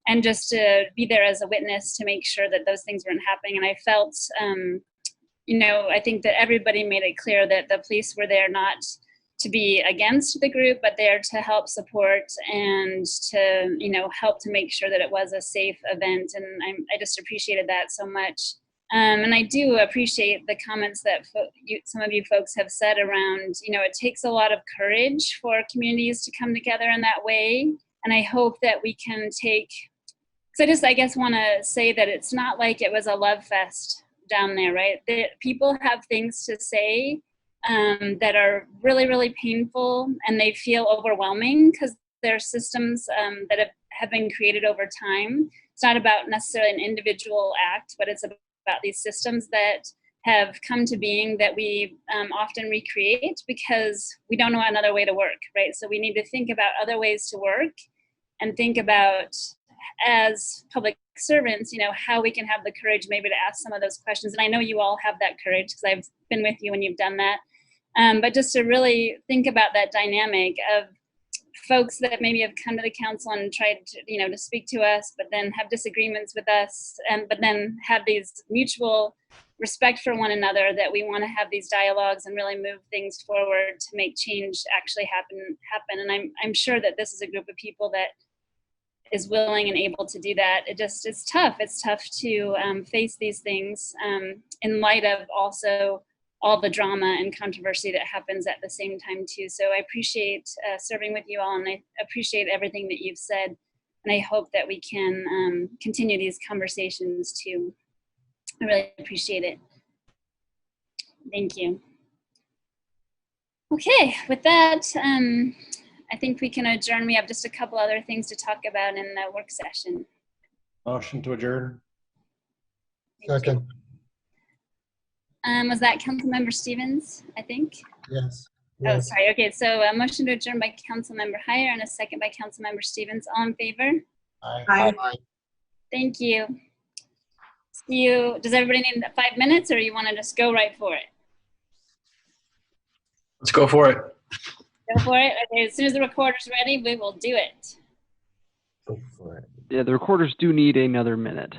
and just to be there as a witness to make sure that those things weren't happening. And I felt, I think that everybody made it clear that the police were there not to be against the group, but there to help support and to, help to make sure that it was a safe event. And I just appreciated that so much. And I do appreciate the comments that some of you folks have said around, it takes a lot of courage for communities to come together in that way. And I hope that we can take, because I guess want to say that it's not like it was a love fest down there, right? People have things to say that are really, really painful, and they feel overwhelming because there are systems that have been created over time. It's not about necessarily an individual act, but it's about these systems that have come to being that we often recreate because we don't know another way to work, right? So we need to think about other ways to work and think about, as public servants, how we can have the courage maybe to ask some of those questions. And I know you all have that courage because I've been with you when you've done that. But just to really think about that dynamic of folks that maybe have come to the council and tried to, to speak to us, but then have disagreements with us, but then have these mutual respect for one another, that we want to have these dialogues and really move things forward to make change actually happen. And I'm sure that this is a group of people that is willing and able to do that. It's tough. It's tough to face these things in light of also all the drama and controversy that happens at the same time too. So I appreciate serving with you all, and I appreciate everything that you've said. And I hope that we can continue these conversations too. I really appreciate it. Thank you. Okay, with that, I think we can adjourn. We have just a couple other things to talk about in the work session. Motion to adjourn. Second. Was that Councilmember Stevens, I think? Yes. Oh, sorry. Okay, so a motion to adjourn by Councilmember Heyer and a second by Councilmember Stevens. All in favor? Aye. Thank you. See you. Does everybody need 5 minutes, or you want to just go right for it? Let's go for it. Go for it. Okay, as soon as the recorder's ready, we will do it. Go for it. Yeah, the recorders do need another minute.